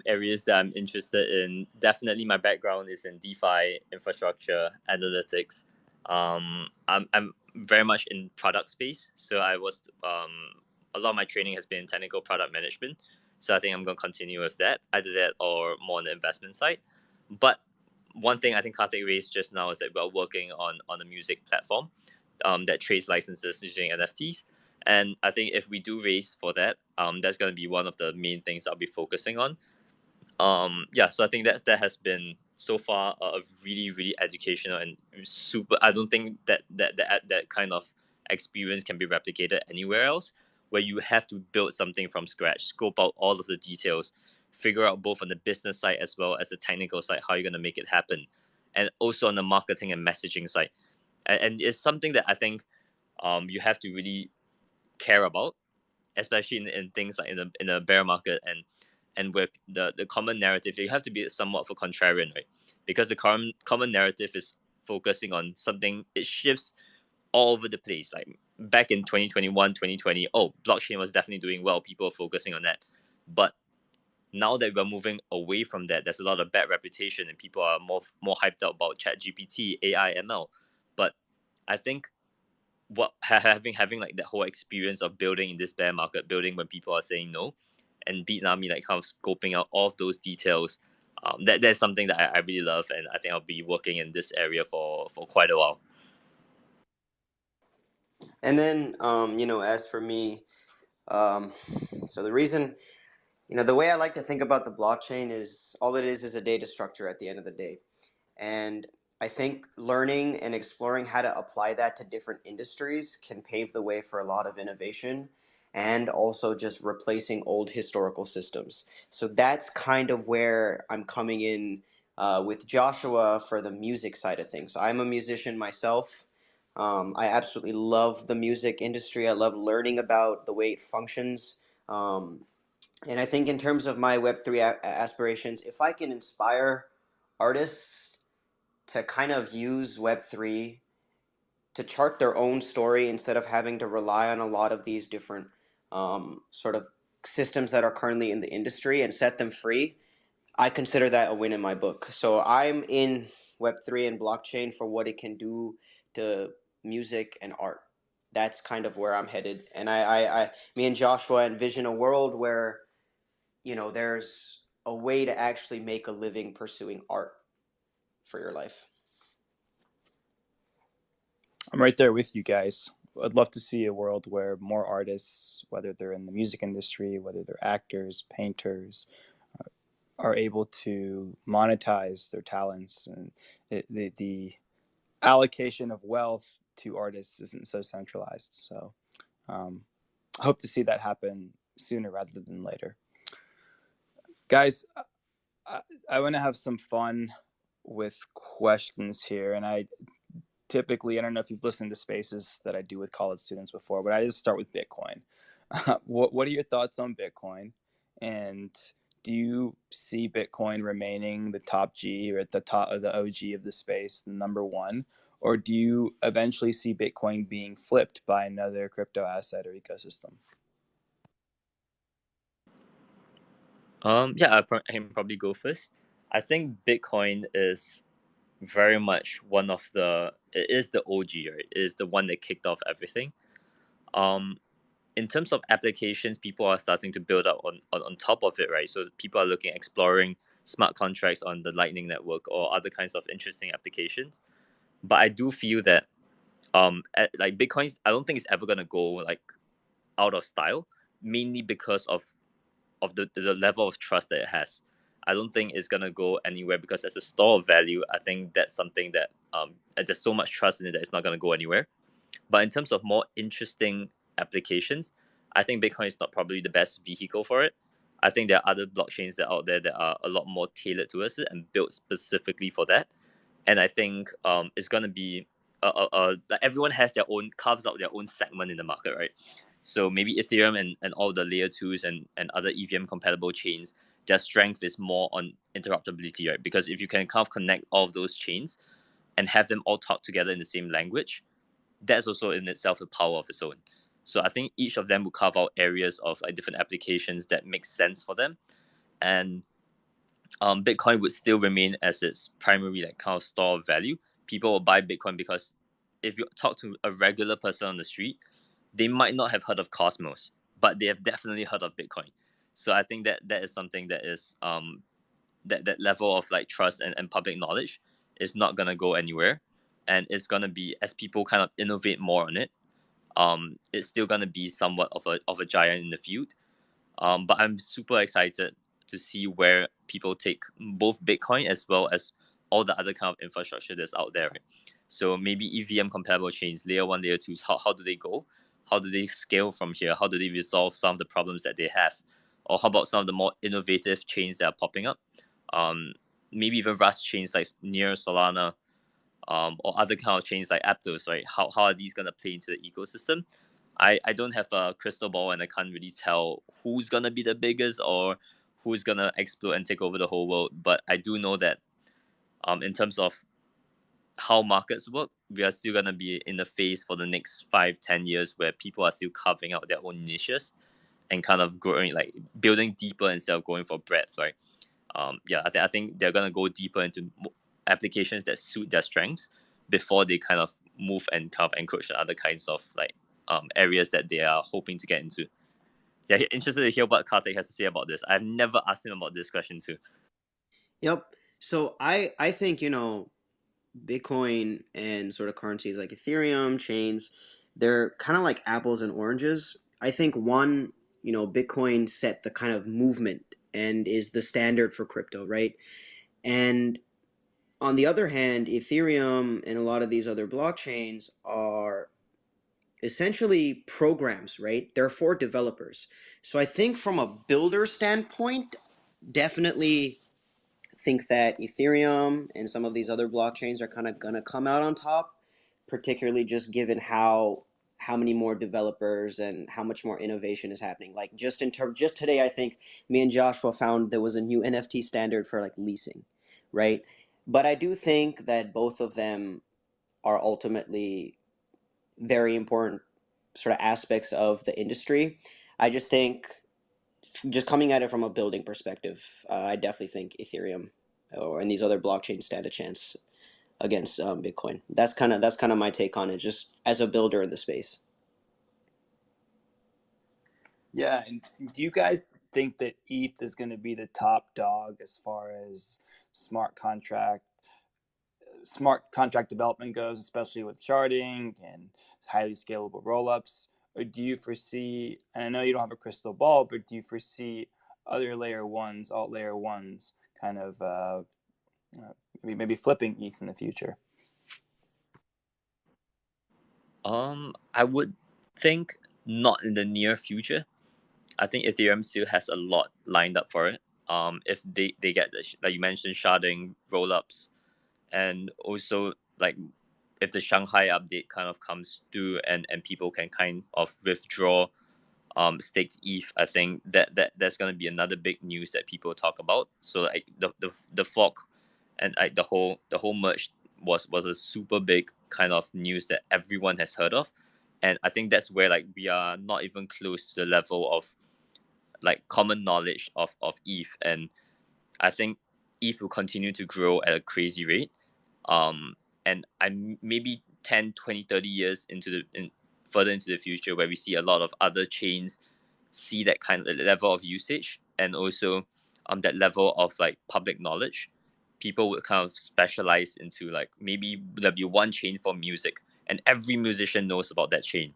areas that I'm interested in, definitely my background is in DeFi, infrastructure, analytics. I'm very much in product space. So I was a lot of my training has been in technical product management. So I think I'm going to continue with that, either that or more on the investment side. But one thing I think Karthik raised just now is that we're working on a music platform that trades licenses using NFTs. And I think if we do raise for that, that's going to be one of the main things I'll be focusing on. Yeah, so I think that has been so far a really, really educational and super. I don't think that kind of experience can be replicated anywhere else, where you have to build something from scratch, scope out all of the details, figure out both on the business side as well as the technical side how you're going to make it happen, and also on the marketing and messaging side. And it's something that I think you have to really care about, especially in things like in a bear market, and with the common narrative. You have to be somewhat of a contrarian, right? Because the common narrative is focusing on something, it shifts all over the place. Like back in 2021, 2020, oh, blockchain was definitely doing well, people are focusing on that. But now that we're moving away from that, there's a lot of bad reputation and people are more hyped up about chat gpt, AI, ML. But I think having like that whole experience of building in this bear market, building when people are saying no, and Bitnami like kind of scoping out all of those details, that's something that I really love, and I think I'll be working in this area for quite a while. And then, as for me, so the reason, the way I like to think about the blockchain is all it is a data structure at the end of the day. And I think learning and exploring how to apply that to different industries can pave the way for a lot of innovation and also just replacing old historical systems. So that's kind of where I'm coming in with Joshua for the music side of things. So I'm a musician myself. I absolutely love the music industry. I love learning about the way it functions. And I think in terms of my Web3 aspirations, if I can inspire artists to kind of use Web3 to chart their own story instead of having to rely on a lot of these different sort of systems that are currently in the industry and set them free, I consider that a win in my book. So I'm in Web3 and blockchain for what it can do to music and art. That's kind of where I'm headed. And me and Joshua envision a world where, there's a way to actually make a living pursuing art for your life. I'm right there with you guys. I'd love to see a world where more artists, whether they're in the music industry, whether they're actors, painters, are able to monetize their talents, and the allocation of wealth to artists isn't so centralized. So I hope to see that happen sooner rather than later. Guys, I want to have some fun with questions here, and I don't know if you've listened to spaces that I do with college students before, but I just start with Bitcoin. What are your thoughts on Bitcoin? And do you see Bitcoin remaining the top G, or at the top of the OG of the space, the number one? Or do you eventually see Bitcoin being flipped by another crypto asset or ecosystem? Yeah, I can probably go first. I think Bitcoin is very much it is the OG, right? It is the one that kicked off everything. In terms of applications, people are starting to build up on top of it, right? So people are exploring smart contracts on the Lightning Network or other kinds of interesting applications. But I do feel that like Bitcoin, I don't think it's ever gonna go like out of style, mainly because of the level of trust that it has. I don't think it's gonna go anywhere because as a store of value, I think that's something that there's so much trust in it that it's not gonna go anywhere. But in terms of more interesting applications, I think Bitcoin is not probably the best vehicle for it. I think there are other blockchains that are out there that are a lot more tailored towards it and built specifically for that. And I think it's gonna be like everyone has their own carves out their own segment in the market, right? So maybe Ethereum and all the layer twos and other EVM compatible chains, their strength is more on interruptibility, right? Because if you can kind of connect all of those chains and have them all talk together in the same language, that's also in itself a power of its own. So I think each of them will carve out areas of like different applications that make sense for them, and Bitcoin would still remain as its primary like kind of store of value. People will buy Bitcoin because if you talk to a regular person on the street, they might not have heard of Cosmos, but they have definitely heard of Bitcoin. So I think that is something that is that level of like trust and public knowledge is not gonna go anywhere, and it's gonna be as people kind of innovate more on it. It's still gonna be somewhat of a giant in the field. But I'm super excited to see where people take both Bitcoin as well as all the other kind of infrastructure that's out there. Right? So maybe EVM compatible chains, layer one, layer twos. How do they go? How do they scale from here? How do they resolve some of the problems that they have? Or how about some of the more innovative chains that are popping up? Um, Maybe even Rust chains like near Solana, or other kind of chains like Aptos, right? How are these gonna play into the ecosystem? I don't have a crystal ball and I can't really tell who's gonna be the biggest or who's gonna explode and take over the whole world. But I do know that in terms of how markets work, we are still gonna be in the phase for the next 5-10 years where people are still carving out their own niches and kind of growing like building deeper instead of going for breadth, right? Yeah, I think they're gonna go deeper into applications that suit their strengths before they kind of move and kind of encroach on other kinds of like areas that they are hoping to get into. Yeah, interested to hear what Karthik has to say about this. I've never asked him about this question too. Yep. So I think, Bitcoin and sort of currencies like Ethereum chains, they're kind of like apples and oranges. I think one, Bitcoin set the kind of movement and is the standard for crypto, right? And on the other hand, Ethereum and a lot of these other blockchains are essentially programs, right? They're for developers. So I think from a builder standpoint, definitely think that Ethereum and some of these other blockchains are kind of going to come out on top, particularly just given how many more developers and how much more innovation is happening. Like just today, I think me and Joshua found there was a new NFT standard for like leasing, right? But I do think that both of them are ultimately very important sort of aspects of the industry. I just think, just coming at it from a building perspective, I definitely think Ethereum or and these other blockchains stand a chance against Bitcoin. That's kind of my take on it, just as a builder in the space. Yeah, and do you guys think that ETH is going to be the top dog as far as smart contract development goes, especially with sharding and highly scalable rollups? Or do you foresee, and I know you don't have a crystal ball, but do you foresee other layer ones, alt layer ones, kind of maybe flipping ETH in the future? I would think not in the near future. I think Ethereum still has a lot lined up for it. If they get the like you mentioned sharding rollups, and also like if the Shanghai update kind of comes through and people can kind of withdraw staked ETH, I think that's gonna be another big news that people talk about. So like the fork and like the whole merge was a super big kind of news that everyone has heard of, and I think that's where like we are not even close to the level of like common knowledge of ETH, and I think ETH will continue to grow at a crazy rate. And I'm maybe 10, 20, 30 years further into the future where we see a lot of other chains see that kind of level of usage, and also that level of like public knowledge. People would kind of specialize into like maybe there'll be one chain for music and every musician knows about that chain.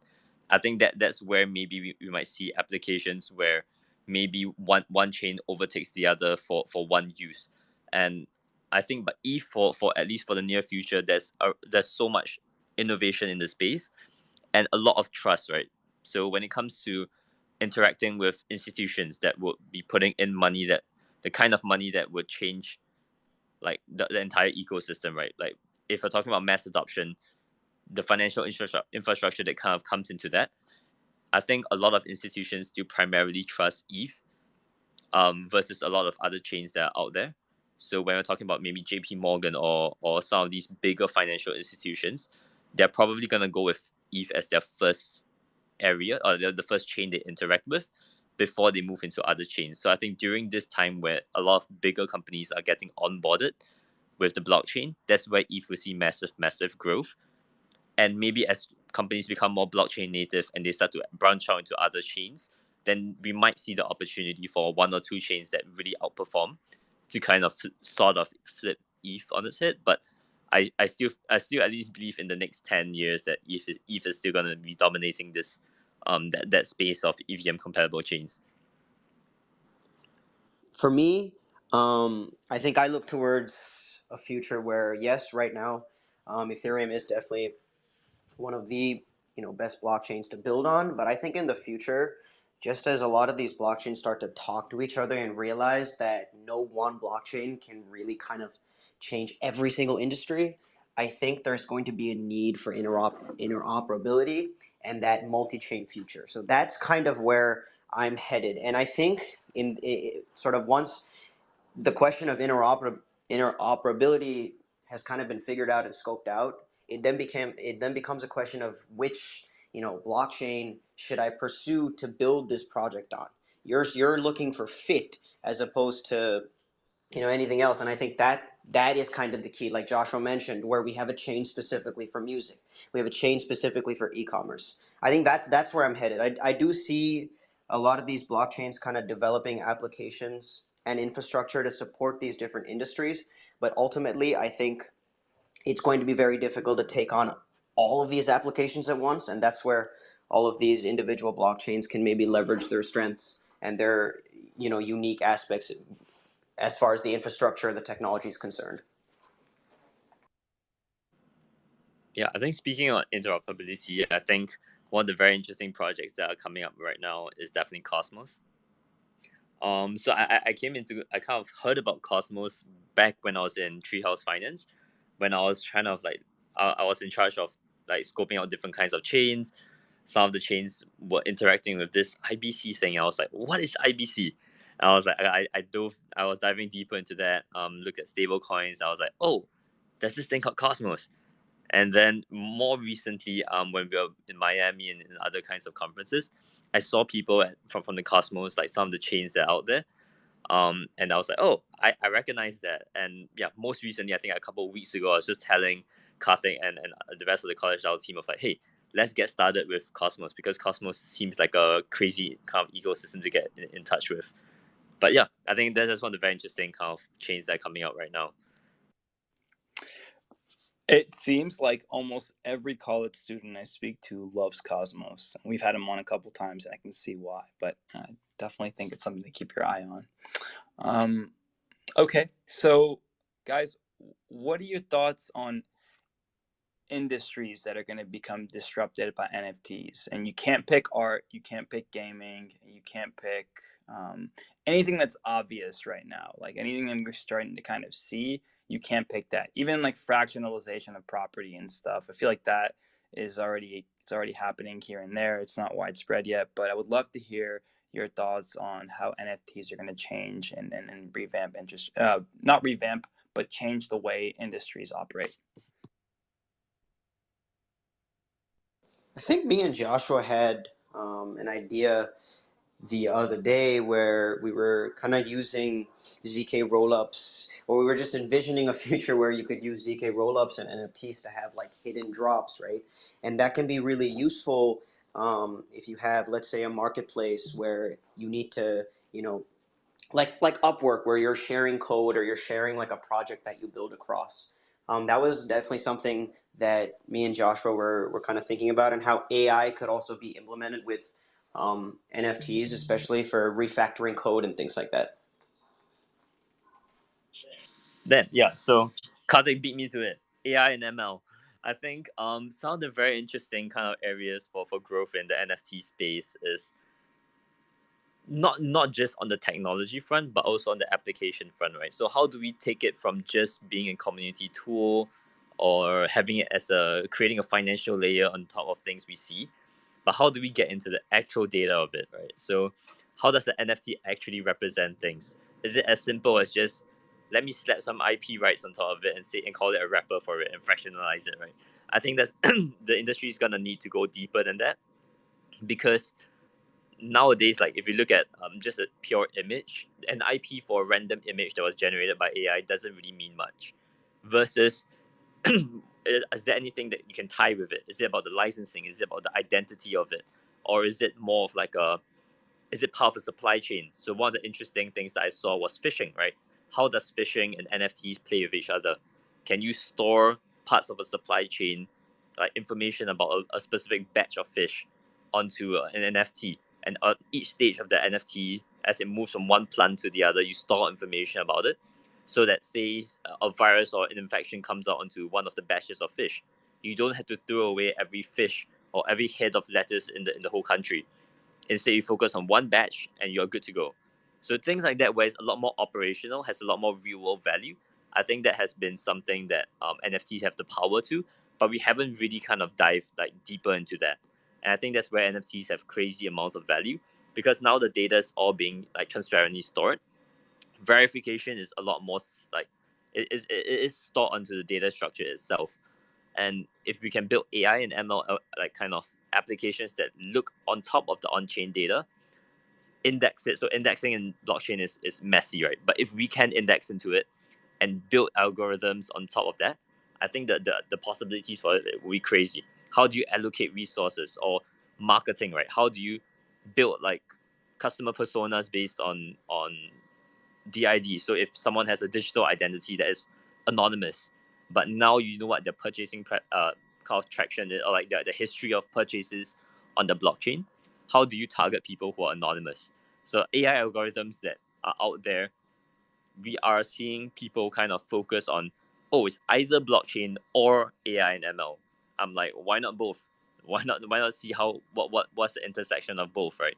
I think that's where maybe we might see applications where maybe one chain overtakes the other for one use. And I think but ETH for at least for the near future there's so much innovation in the space and a lot of trust, right? So when it comes to interacting with institutions that would be putting in money, that the kind of money that would change like the entire ecosystem, right? Like if we're talking about mass adoption, the financial infrastructure that kind of comes into that, I think a lot of institutions still primarily trust ETH versus a lot of other chains that are out there. So when we're talking about maybe JP Morgan or some of these bigger financial institutions, they're probably going to go with ETH as their first area or the first chain they interact with before they move into other chains. So I think during this time where a lot of bigger companies are getting onboarded with the blockchain, that's where ETH will see massive growth. And maybe as companies become more blockchain native and they start to branch out into other chains, then we might see the opportunity for one or two chains that really outperform to kind of sort of flip ETH on its head. But I still at least believe in the next 10 years that ETH is still going to be dominating this that space of EVM compatible chains. For me, I think I look towards a future where, yes, right now, Ethereum is definitely one of the best blockchains to build on. But I think in the future, just as a lot of these blockchains start to talk to each other and realize that no one blockchain can really kind of change every single industry, I think there's going to be a need for interoperability and that multi-chain future. So that's kind of where I'm headed. And I think sort of once the question of interoperability has kind of been figured out and scoped out, it then becomes a question of which blockchain should I pursue to build this project on. You're looking for fit as opposed to anything else, and I think that is kind of the key, like Joshua mentioned, where we have a chain specifically for music, we have a chain specifically for e-commerce. I think that's where I'm headed. I do see a lot of these blockchains kind of developing applications and infrastructure to support these different industries, but ultimately I think it's going to be very difficult to take on all of these applications at once, and that's where all of these individual blockchains can maybe leverage their strengths and their unique aspects as far as the infrastructure and the technology is concerned. Yeah, I think speaking on interoperability, I think one of the very interesting projects that are coming up right now is definitely Cosmos. So I kind of heard about Cosmos back when I was in Treehouse Finance, when I was trying to like I was in charge of like scoping out different kinds of chains. Some of the chains were interacting with this IBC thing. I was like, what is IBC? And I was like, I was diving deeper into that. Looked at stable coins. I was like, oh, there's this thing called Cosmos. And then more recently, when we were in Miami and in other kinds of conferences, I saw people from the Cosmos, like some of the chains that are out there. And I was like, oh, I recognize that. And yeah, most recently, I think a couple of weeks ago, I was just telling Karthik and the rest of the College DAO team of like, hey, let's get started with Cosmos, because Cosmos seems like a crazy kind of ecosystem to get in touch with. But yeah, I think that's one of the very interesting kind of chains that are coming out right now. It seems like almost every college student I speak to loves Cosmos. We've had him on a couple times, and I can see why. But I definitely think it's something to keep your eye on. Okay, so guys, what are your thoughts on industries that are going to become disrupted by NFTs? And you can't pick art, you can't pick gaming, you can't pick anything that's obvious right now. Like anything that we're starting to kind of see, you can't pick that. Even like fractionalization of property and stuff. I feel like that is already happening here and there. It's not widespread yet, but I would love to hear your thoughts on how NFTs are going to change and revamp interest, not revamp, but change the way industries operate. I think me and Joshua had an idea the other day where we were kind of using ZK rollups, or we were just envisioning a future where you could use ZK rollups and NFTs to have like hidden drops, right? And that can be really useful if you have, let's say, a marketplace where you need to, like Upwork, where you're sharing code or you're sharing like a project that you build across. That was definitely something that me and Joshua were kind of thinking about, and how AI could also be implemented with NFTs, especially for refactoring code and things like that. Then yeah, so Karthik beat me to it. AI and ML. I think some of the very interesting kind of areas for growth in the NFT space is not just on the technology front, but also on the application front, right? So how do we take it from just being a community tool or having it as creating a financial layer on top of things we see, but how do we get into the actual data of it, right? So how does the NFT actually represent things? Is it as simple as just let me slap some IP rights on top of it and call it a wrapper for it and fractionalize it, right? I think that's the industry is gonna need to go deeper than that, because nowadays, like if you look at just a pure image, an IP for a random image that was generated by AI doesn't really mean much. Versus, is there anything that you can tie with it? Is it about the licensing? Is it about the identity of it, or is it more of like is it part of a supply chain? So one of the interesting things that I saw was fishing, right? How does fishing and NFTs play with each other? Can you store parts of a supply chain, like information about a specific batch of fish, onto an NFT? And at each stage of the NFT, as it moves from one plant to the other, you store information about it, so that says a virus or an infection comes out onto one of the batches of fish. You don't have to throw away every fish or every head of lettuce in the whole country. Instead, you focus on one batch and you're good to go. So things like that, where it's a lot more operational, has a lot more real world value. I think that has been something that NFTs have the power to, but we haven't really kind of dived like deeper into that. And I think that's where NFTs have crazy amounts of value, because now the data is all being like transparently stored. Verification is a lot more like it is stored onto the data structure itself. And if we can build AI and ML like kind of applications that look on top of the on-chain data, index it. So indexing in blockchain is messy, right? But if we can index into it and build algorithms on top of that, I think that the possibilities for it will be crazy. How do you allocate resources, or marketing, right? How do you build like customer personas based on DID? So if someone has a digital identity that is anonymous, but now you know what their purchasing kind of traction is, or like the history of purchases on the blockchain, how do you target people who are anonymous? So AI algorithms that are out there, we are seeing people kind of focus on, oh, it's either blockchain or AI and ML. I'm like, why not both? Why not see what's the intersection of both, right?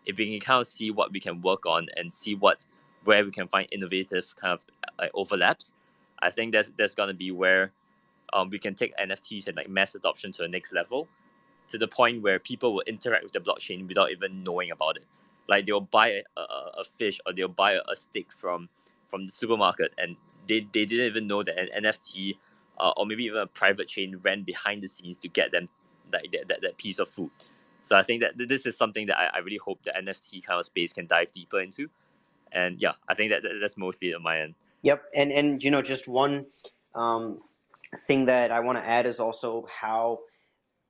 If we can kind of see what we can work on and see where we can find innovative kind of overlaps, I think that's gonna be where we can take NFTs and like mass adoption to the next level, to the point where people will interact with the blockchain without even knowing about it. Like they'll buy a fish, or they'll buy a steak from the supermarket, and they didn't even know that an NFT or maybe even a private chain ran behind the scenes to get them like that piece of food. So I think that this is something that I really hope the NFT kind of space can dive deeper into. And yeah, I think that's mostly on my end. Yep, and just one thing that I want to add is also how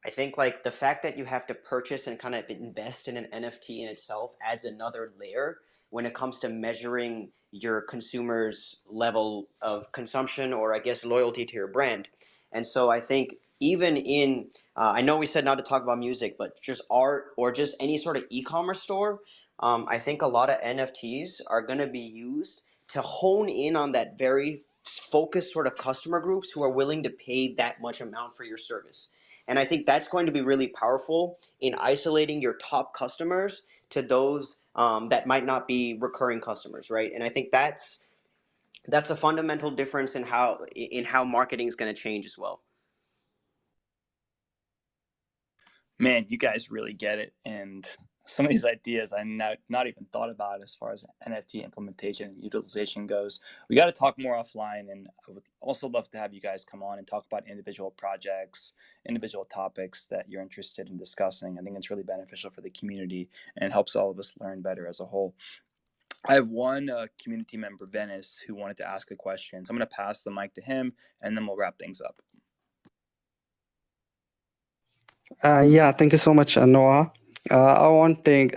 I think like the fact that you have to purchase and kind of invest in an NFT in itself adds another layer, when it comes to measuring your consumers' level of consumption, or I guess loyalty to your brand. And so I think even in, I know we said not to talk about music, but just art or just any sort of e-commerce store, I think a lot of NFTs are going to be used to hone in on that very focused sort of customer groups who are willing to pay that much amount for your service. And I think that's going to be really powerful in isolating your top customers to those that might not be recurring customers, right? And I think that's a fundamental difference in how marketing is going to change as well. Man, you guys really get it. And some of these ideas I not even thought about as far as NFT implementation and utilization goes. We got to talk more offline. And I would also love to have you guys come on and talk about individual projects, individual topics that you're interested in discussing. I think it's really beneficial for the community and it helps all of us learn better as a whole. I have one community member, Venice, who wanted to ask a question. So I'm going to pass the mic to him and then we'll wrap things up. Yeah, thank you so much, Noah. I won't take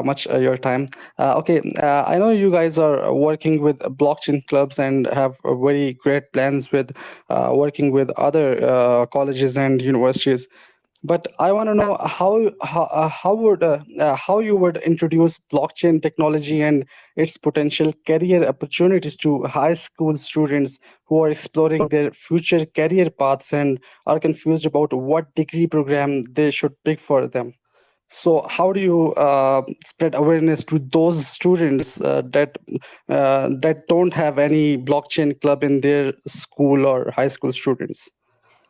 much your time. Okay, I know you guys are working with blockchain clubs and have very great plans with working with other colleges and universities. But I want to know how you would introduce blockchain technology and its potential career opportunities to high school students who are exploring their future career paths and are confused about what degree program they should pick for them. So how do you spread awareness to those students that don't have any blockchain club in their school or high school students?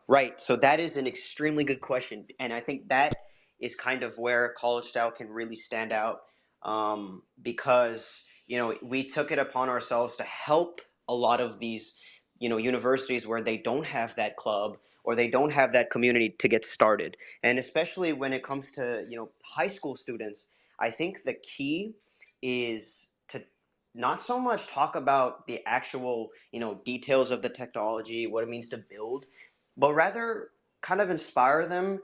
Right. So that is an extremely good question. And I think that is kind of where College Style can really stand out, because, we took it upon ourselves to help a lot of these, universities where they don't have that club or they don't have that community to get started. And especially when it comes to, high school students, I think the key is to not so much talk about the actual, details of the technology, what it means to build, but rather kind of inspire them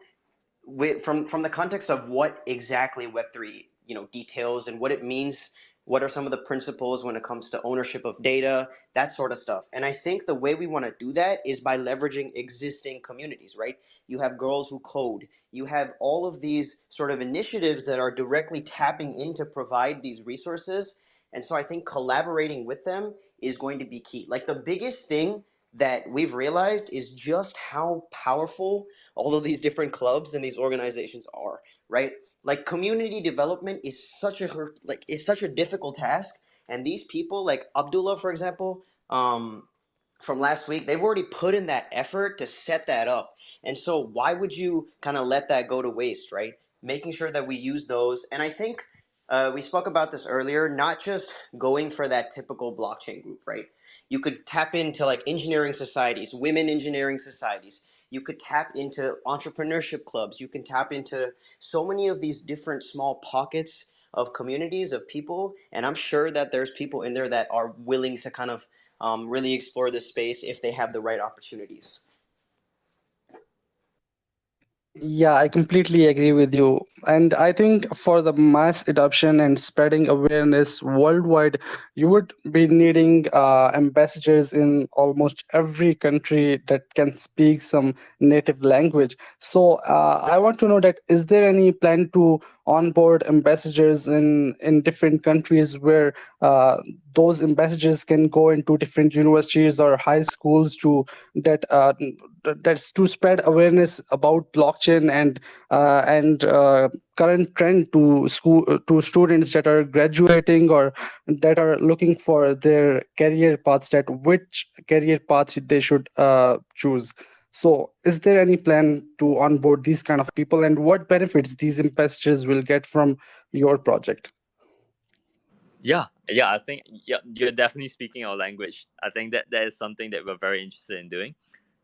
from the context of what exactly Web3 details and what it means. What are some of the principles when it comes to ownership of data, that sort of stuff. And I think the way we want to do that is by leveraging existing communities, right? You have Girls Who Code, you have all of these sort of initiatives that are directly tapping in to provide these resources. And so I think collaborating with them is going to be key. Like, the biggest thing that we've realized is just how powerful all of these different clubs and these organizations are, right? Like, community development is such a difficult task, and these people like Abdullah, for example, from last week, they've already put in that effort to set that up. And so why would you kind of let that go to waste, right? Making sure that we use those. And I think we spoke about this earlier, not just going for that typical blockchain group, right? You could tap into like engineering societies, women engineering societies. You could tap into entrepreneurship clubs. You can tap into so many of these different small pockets of communities of people. And I'm sure that there's people in there that are willing to kind of really explore this space if they have the right opportunities. Yeah, I completely agree with you. And I think for the mass adoption and spreading awareness worldwide, you would be needing ambassadors in almost every country that can speak some native language. So I want to know that is there any plan to onboard ambassadors in different countries where those ambassadors can go into different universities or high schools that that's to spread awareness about blockchain and current trend to students that are graduating or that are looking for their career paths, that which career paths they should choose. So is there any plan to onboard these kind of people, and what benefits these investors will get from your project? Yeah, I think you're definitely speaking our language. I think that is something that we're very interested in doing,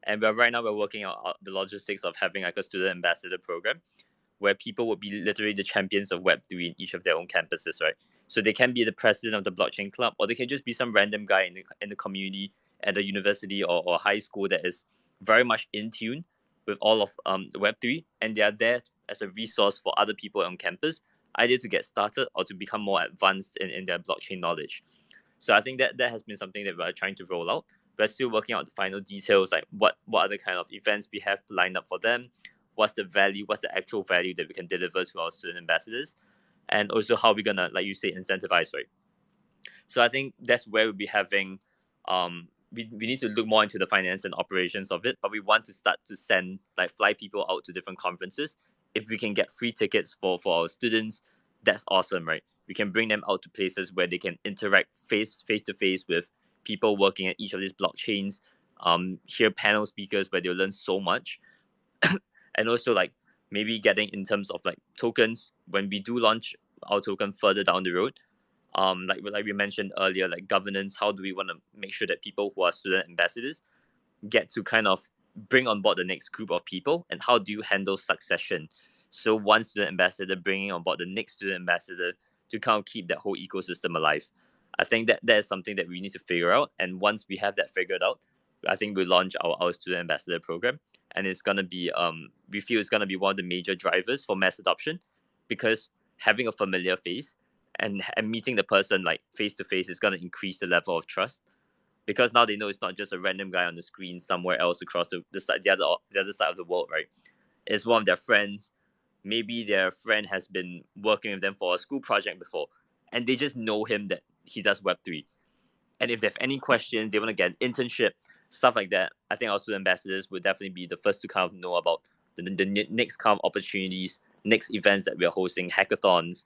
and right now we're working on the logistics of having like a student ambassador program, where people would be literally the champions of Web3 in each of their own campuses, right? So they can be the president of the blockchain club, or they can just be some random guy in the community at a university or high school that is very much in tune with all of Web3, and they are there as a resource for other people on campus either to get started or to become more advanced in their blockchain knowledge. So I think that has been something that we're trying to roll out. We're still working out the final details, like what other kind of events we have lined up for them, what's the actual value that we can deliver to our student ambassadors, and also how we're gonna, like you say, incentivize, right? So I think that's where we'll be having we need to look more into the finance and operations of it, but we want to start to fly people out to different conferences. If we can get free tickets for our students, that's awesome, right? We can bring them out to places where they can interact face to face with people working at each of these blockchains, hear panel speakers where they'll learn so much. And also, like, maybe getting in terms of like tokens when we do launch our token further down the road, like we mentioned earlier, like governance, how do we want to make sure that people who are student ambassadors get to kind of bring on board the next group of people, and how do you handle succession? So one student ambassador bringing on board the next student ambassador to kind of keep that whole ecosystem alive. I think that is something that we need to figure out, and once we have that figured out, I think we'll launch our student ambassador program, and it's gonna be we feel it's gonna be one of the major drivers for mass adoption, because having a familiar face and meeting the person like face to face is gonna increase the level of trust, because now they know it's not just a random guy on the screen somewhere else across the other side of the world, right? It's one of their friends. Maybe their friend has been working with them for a school project before, and they just know him that he does Web3. And if they have any questions, they want to get an internship, stuff like that, I think our student ambassadors would definitely be the first to kind of know about the next kind of opportunities, next events that we are hosting, hackathons.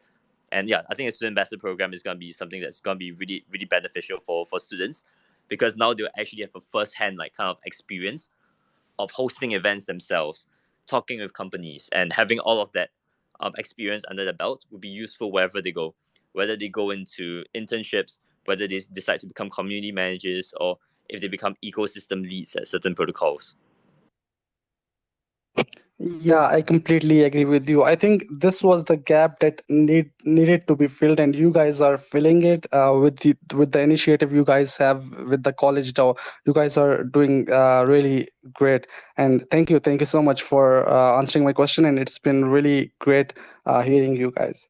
And yeah, I think the student ambassador program is going to be something that's going to be really, really beneficial for students, because now they'll actually have a first-hand like kind of experience of hosting events themselves, talking with companies, and having all of that experience under the belt would be useful wherever they go, whether they go into internships, whether they decide to become community managers, or if they become ecosystem leads at certain protocols. Yeah, I completely agree with you. I think this was the gap that needed to be filled, and you guys are filling it with the initiative you guys have with the college DAO. You guys are doing really great, and thank you so much for answering my question. And it's been really great hearing you guys.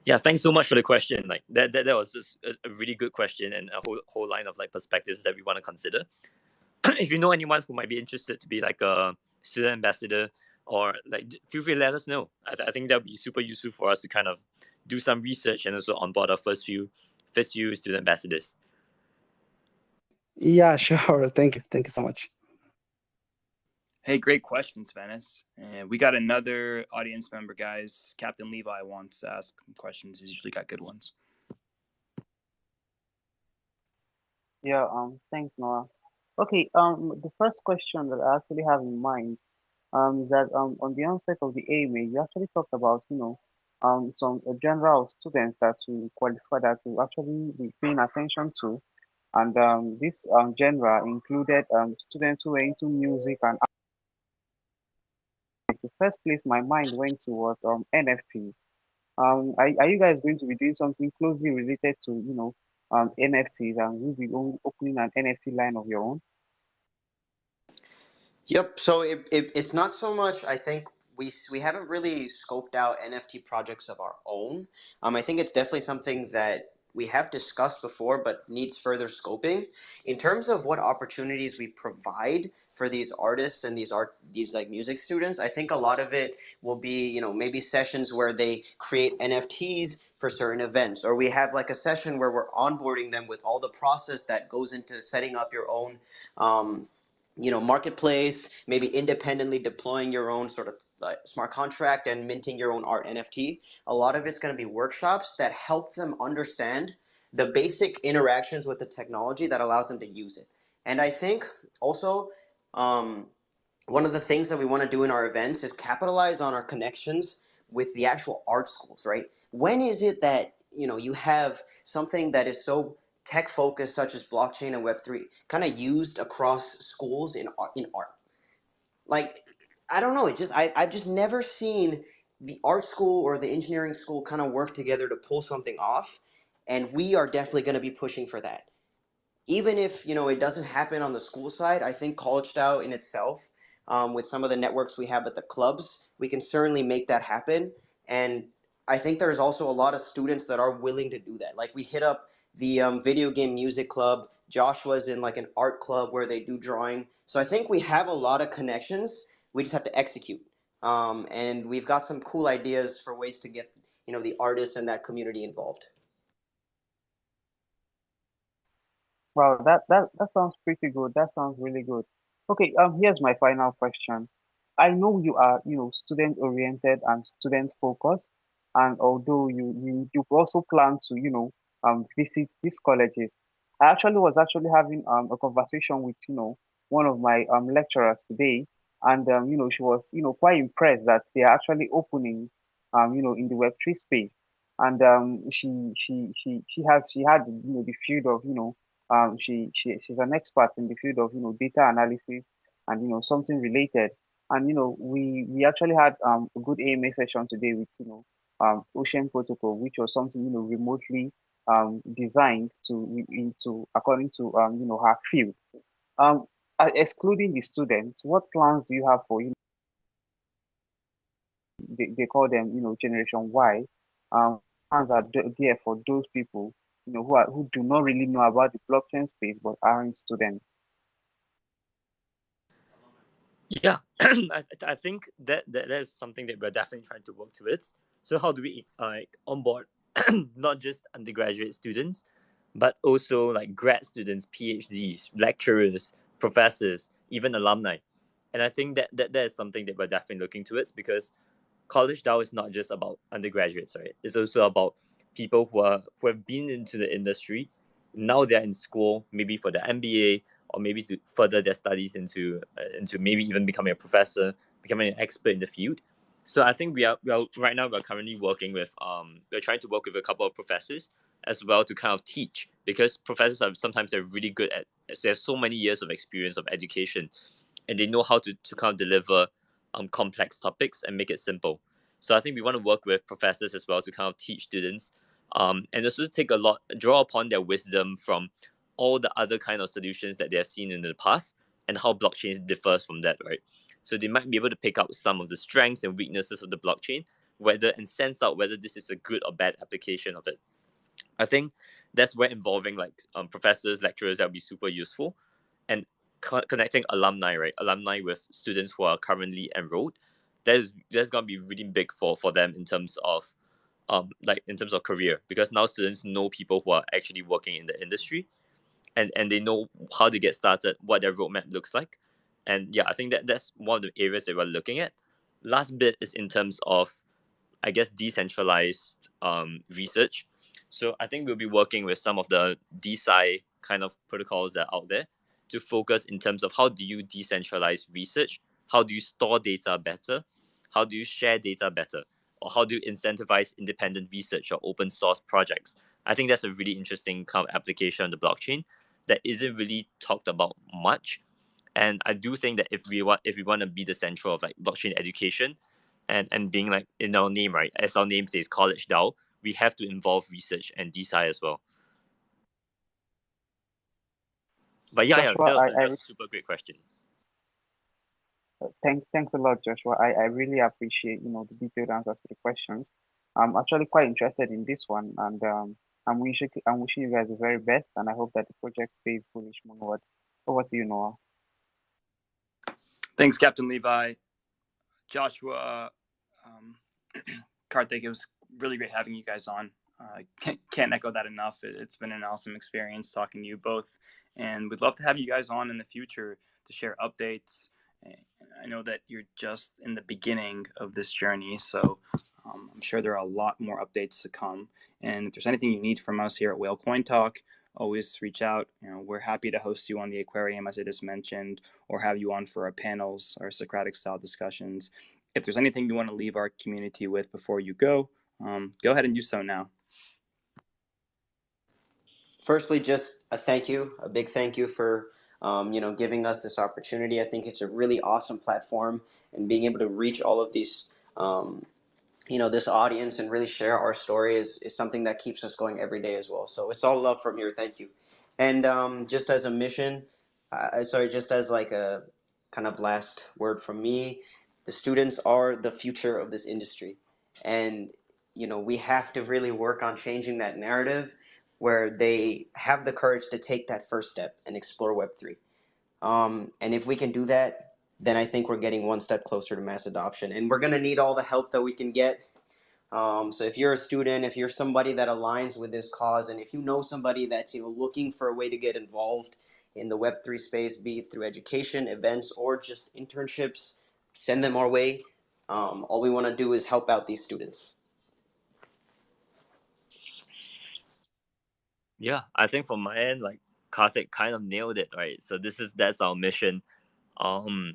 Yeah, thanks so much for the question. Like that was just a really good question, and a whole line of like perspectives that we want to consider. If you know anyone who might be interested to be like a student ambassador, or like, feel free to let us know. I think that would be super useful for us to kind of do some research and also onboard our first few student ambassadors. Yeah, sure. Thank you so much. Hey, great questions, Venice. And we got another audience member, guys. Captain Levi wants to ask questions. He's usually got good ones. Yeah, thanks, Noah. Okay, the first question that I actually have in mind, is that on the onset of the AMA, you actually talked about, some genre of students that you qualify that you actually be paying attention to, and this genre included students who were into music and art. The first place my mind went to was NFT. Are you guys going to be doing something closely related to, NFTs, and will be opening an NFT line of your own? Yep. So it's not so much. I think we haven't really scoped out NFT projects of our own. I think it's definitely something that we have discussed before, but needs further scoping. In terms of what opportunities we provide for these artists and these like music students, I think a lot of it will be, maybe sessions where they create NFTs for certain events, or we have like a session where we're onboarding them with all the process that goes into setting up your own. Marketplace, maybe independently deploying your own sort of smart contract and minting your own art NFT. A lot of it's going to be workshops that help them understand the basic interactions with the technology that allows them to use it. And I think also, one of the things that we want to do in our events is capitalize on our connections with the actual art schools, right? When is it that, you have something that is so tech focused, such as blockchain and Web3, kind of used across schools in art? Like, I don't know, I've just never seen the art school or the engineering school kind of work together to pull something off, and we are definitely going to be pushing for that. Even if it doesn't happen on the school side, I think College DAO in itself, with some of the networks we have at the clubs, we can certainly make that happen. And I think there's also a lot of students that are willing to do that. Like we hit up the video game music club. Joshua's in like an art club where they do drawing. So I think we have a lot of connections. We just have to execute. And we've got some cool ideas for ways to get the artists and that community involved. Wow, that sounds pretty good. That sounds really good. Okay, here's my final question. I know you are, student oriented and student focused, and although you also plan to, visit these colleges. I actually was actually having a conversation with, one of my lecturers today, and she was, quite impressed that they are actually opening in the Web3 space. And she had, the field of, she's an expert in the field of data analysis and something related. And we actually had a good AMA session today with Ocean Protocol, which was something remotely designed into according to her field. Um, Excluding the students, what plans do you have for they call them Generation Y? Plans are there for those people who do not really know about the blockchain space but aren't students. Yeah, I think that is something that we're definitely trying to work towards. So how do we onboard not just undergraduate students, but also like grad students, PhDs, lecturers, professors, even alumni? And I think that is something that we're definitely looking towards, because college DAO is not just about undergraduates, right? It's also about people who have been into the industry. Now they're in school, maybe for the MBA, or maybe to further their studies into maybe even becoming a professor, becoming an expert in the field. So I think we are right now we're currently working with we're trying to work with a couple of professors as well to kind of teach, because professors are sometimes they're really good at, as they have so many years of experience of education, and they know how to kind of deliver complex topics and make it simple. So I think we want to work with professors as well to kind of teach students, and also draw upon their wisdom from all the other kind of solutions that they have seen in the past, and how blockchain differs from that, right? So they might be able to pick out some of the strengths and weaknesses of the blockchain, and sense out whether this is a good or bad application of it. I think that's where involving like professors, lecturers, that would be super useful, and connecting alumni, right? Alumni with students who are currently enrolled. That's gonna be really big for them in terms of in terms of career, because now students know people who are actually working in the industry, and they know how to get started, what their roadmap looks like. And yeah, I think that's one of the areas that we're looking at. Last bit is in terms of, I guess, decentralized research. So I think we'll be working with some of the DeSci kind of protocols that are out there to focus in terms of how do you decentralize research, how do you store data better, how do you share data better, or how do you incentivize independent research or open source projects. I think that's a really interesting kind of application on the blockchain that isn't really talked about much. And I do think that if we want to be the central of like blockchain education, and being like in our name, right, as our name says, college DAO, we have to involve research and DeSci as well. But yeah, Joshua, that was a super great question. thanks a lot, Joshua. I really appreciate the detailed answers to the questions. I'm actually quite interested in this one, and I'm wishing you guys the very best, and I hope that the project stays bullish onward. Over to you, Noah. Thanks, Captain Levi, Joshua, Karthik. It was really great having you guys on. Can't echo that enough. It's been an awesome experience talking to you both, and we'd love to have you guys on in the future to share updates. I know that you're just in the beginning of this journey, so I'm sure there are a lot more updates to come. And if there's anything you need from us here at Whale Coin Talk, always reach out. We're happy to host you on the aquarium, as I just mentioned, or have you on for our panels, our Socratic style discussions. If there's anything you want to leave our community with before you go ahead and do so now. Firstly, just a big thank you for giving us this opportunity. I think it's a really awesome platform, and being able to reach all of these this audience and really share our story is something that keeps us going every day as well. So it's all love from here. Thank you. And just as a mission, just as like a kind of last word from me, the students are the future of this industry. And we have to really work on changing that narrative where they have the courage to take that first step and explore Web3. And if we can do that, then I think we're getting one step closer to mass adoption. And we're going to need all the help that we can get. So if you're a student, if you're somebody that aligns with this cause, and if you know somebody that's looking for a way to get involved in the Web3 space, be it through education, events, or just internships, send them our way. All we want to do is help out these students. Yeah, I think from my end, like Karthik kind of nailed it, right? So that's our mission. Um,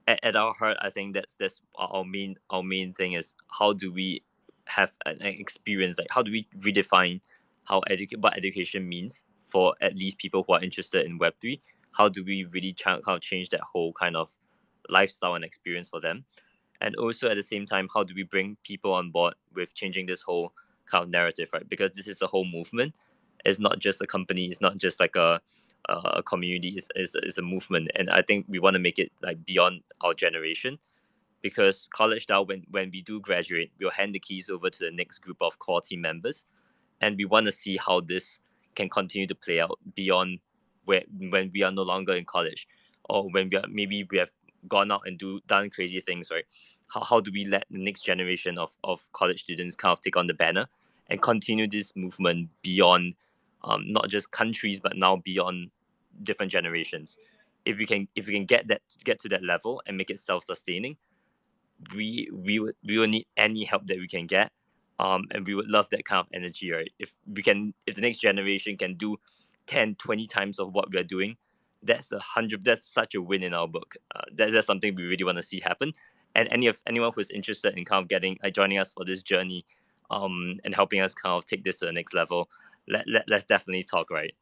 at our heart, I think that's our main thing is how do we have an experience, like how do we redefine what education means for at least people who are interested in Web3? How do we really kind of change that whole kind of lifestyle and experience for them? And also at the same time, how do we bring people on board with changing this whole kind of narrative, right? Because this is a whole movement. It's not just a company. It's not just like a community. It's a movement, and I think we want to make it like beyond our generation. Because college now, when we do graduate, we'll hand the keys over to the next group of core team members, and we want to see how this can continue to play out beyond when we are no longer in college, or when maybe we have gone out and done crazy things, right? How do we let the next generation of college students kind of take on the banner and continue this movement beyond not just countries but now beyond different generations? If we can get to that level and make it self-sustaining, we will need any help that we can get, and we would love that kind of energy, right? If the next generation can do 10-20 times of what we're doing, that's such a win in our book. That's something we really want to see happen. And anyone who's interested in kind of joining us for this journey, and helping us kind of take this to the next level, let's definitely talk, right?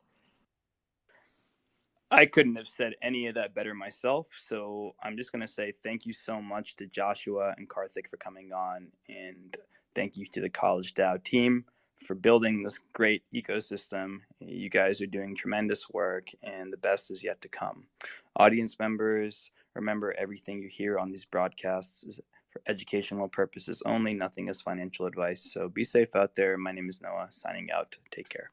I couldn't have said any of that better myself. So I'm just going to say thank you so much to Joshua and Karthik for coming on. And thank you to the College DAO team for building this great ecosystem. You guys are doing tremendous work, and the best is yet to come. Audience members, remember everything you hear on these broadcasts is for educational purposes only. Nothing is financial advice. So be safe out there. My name is Noah, signing out. Take care.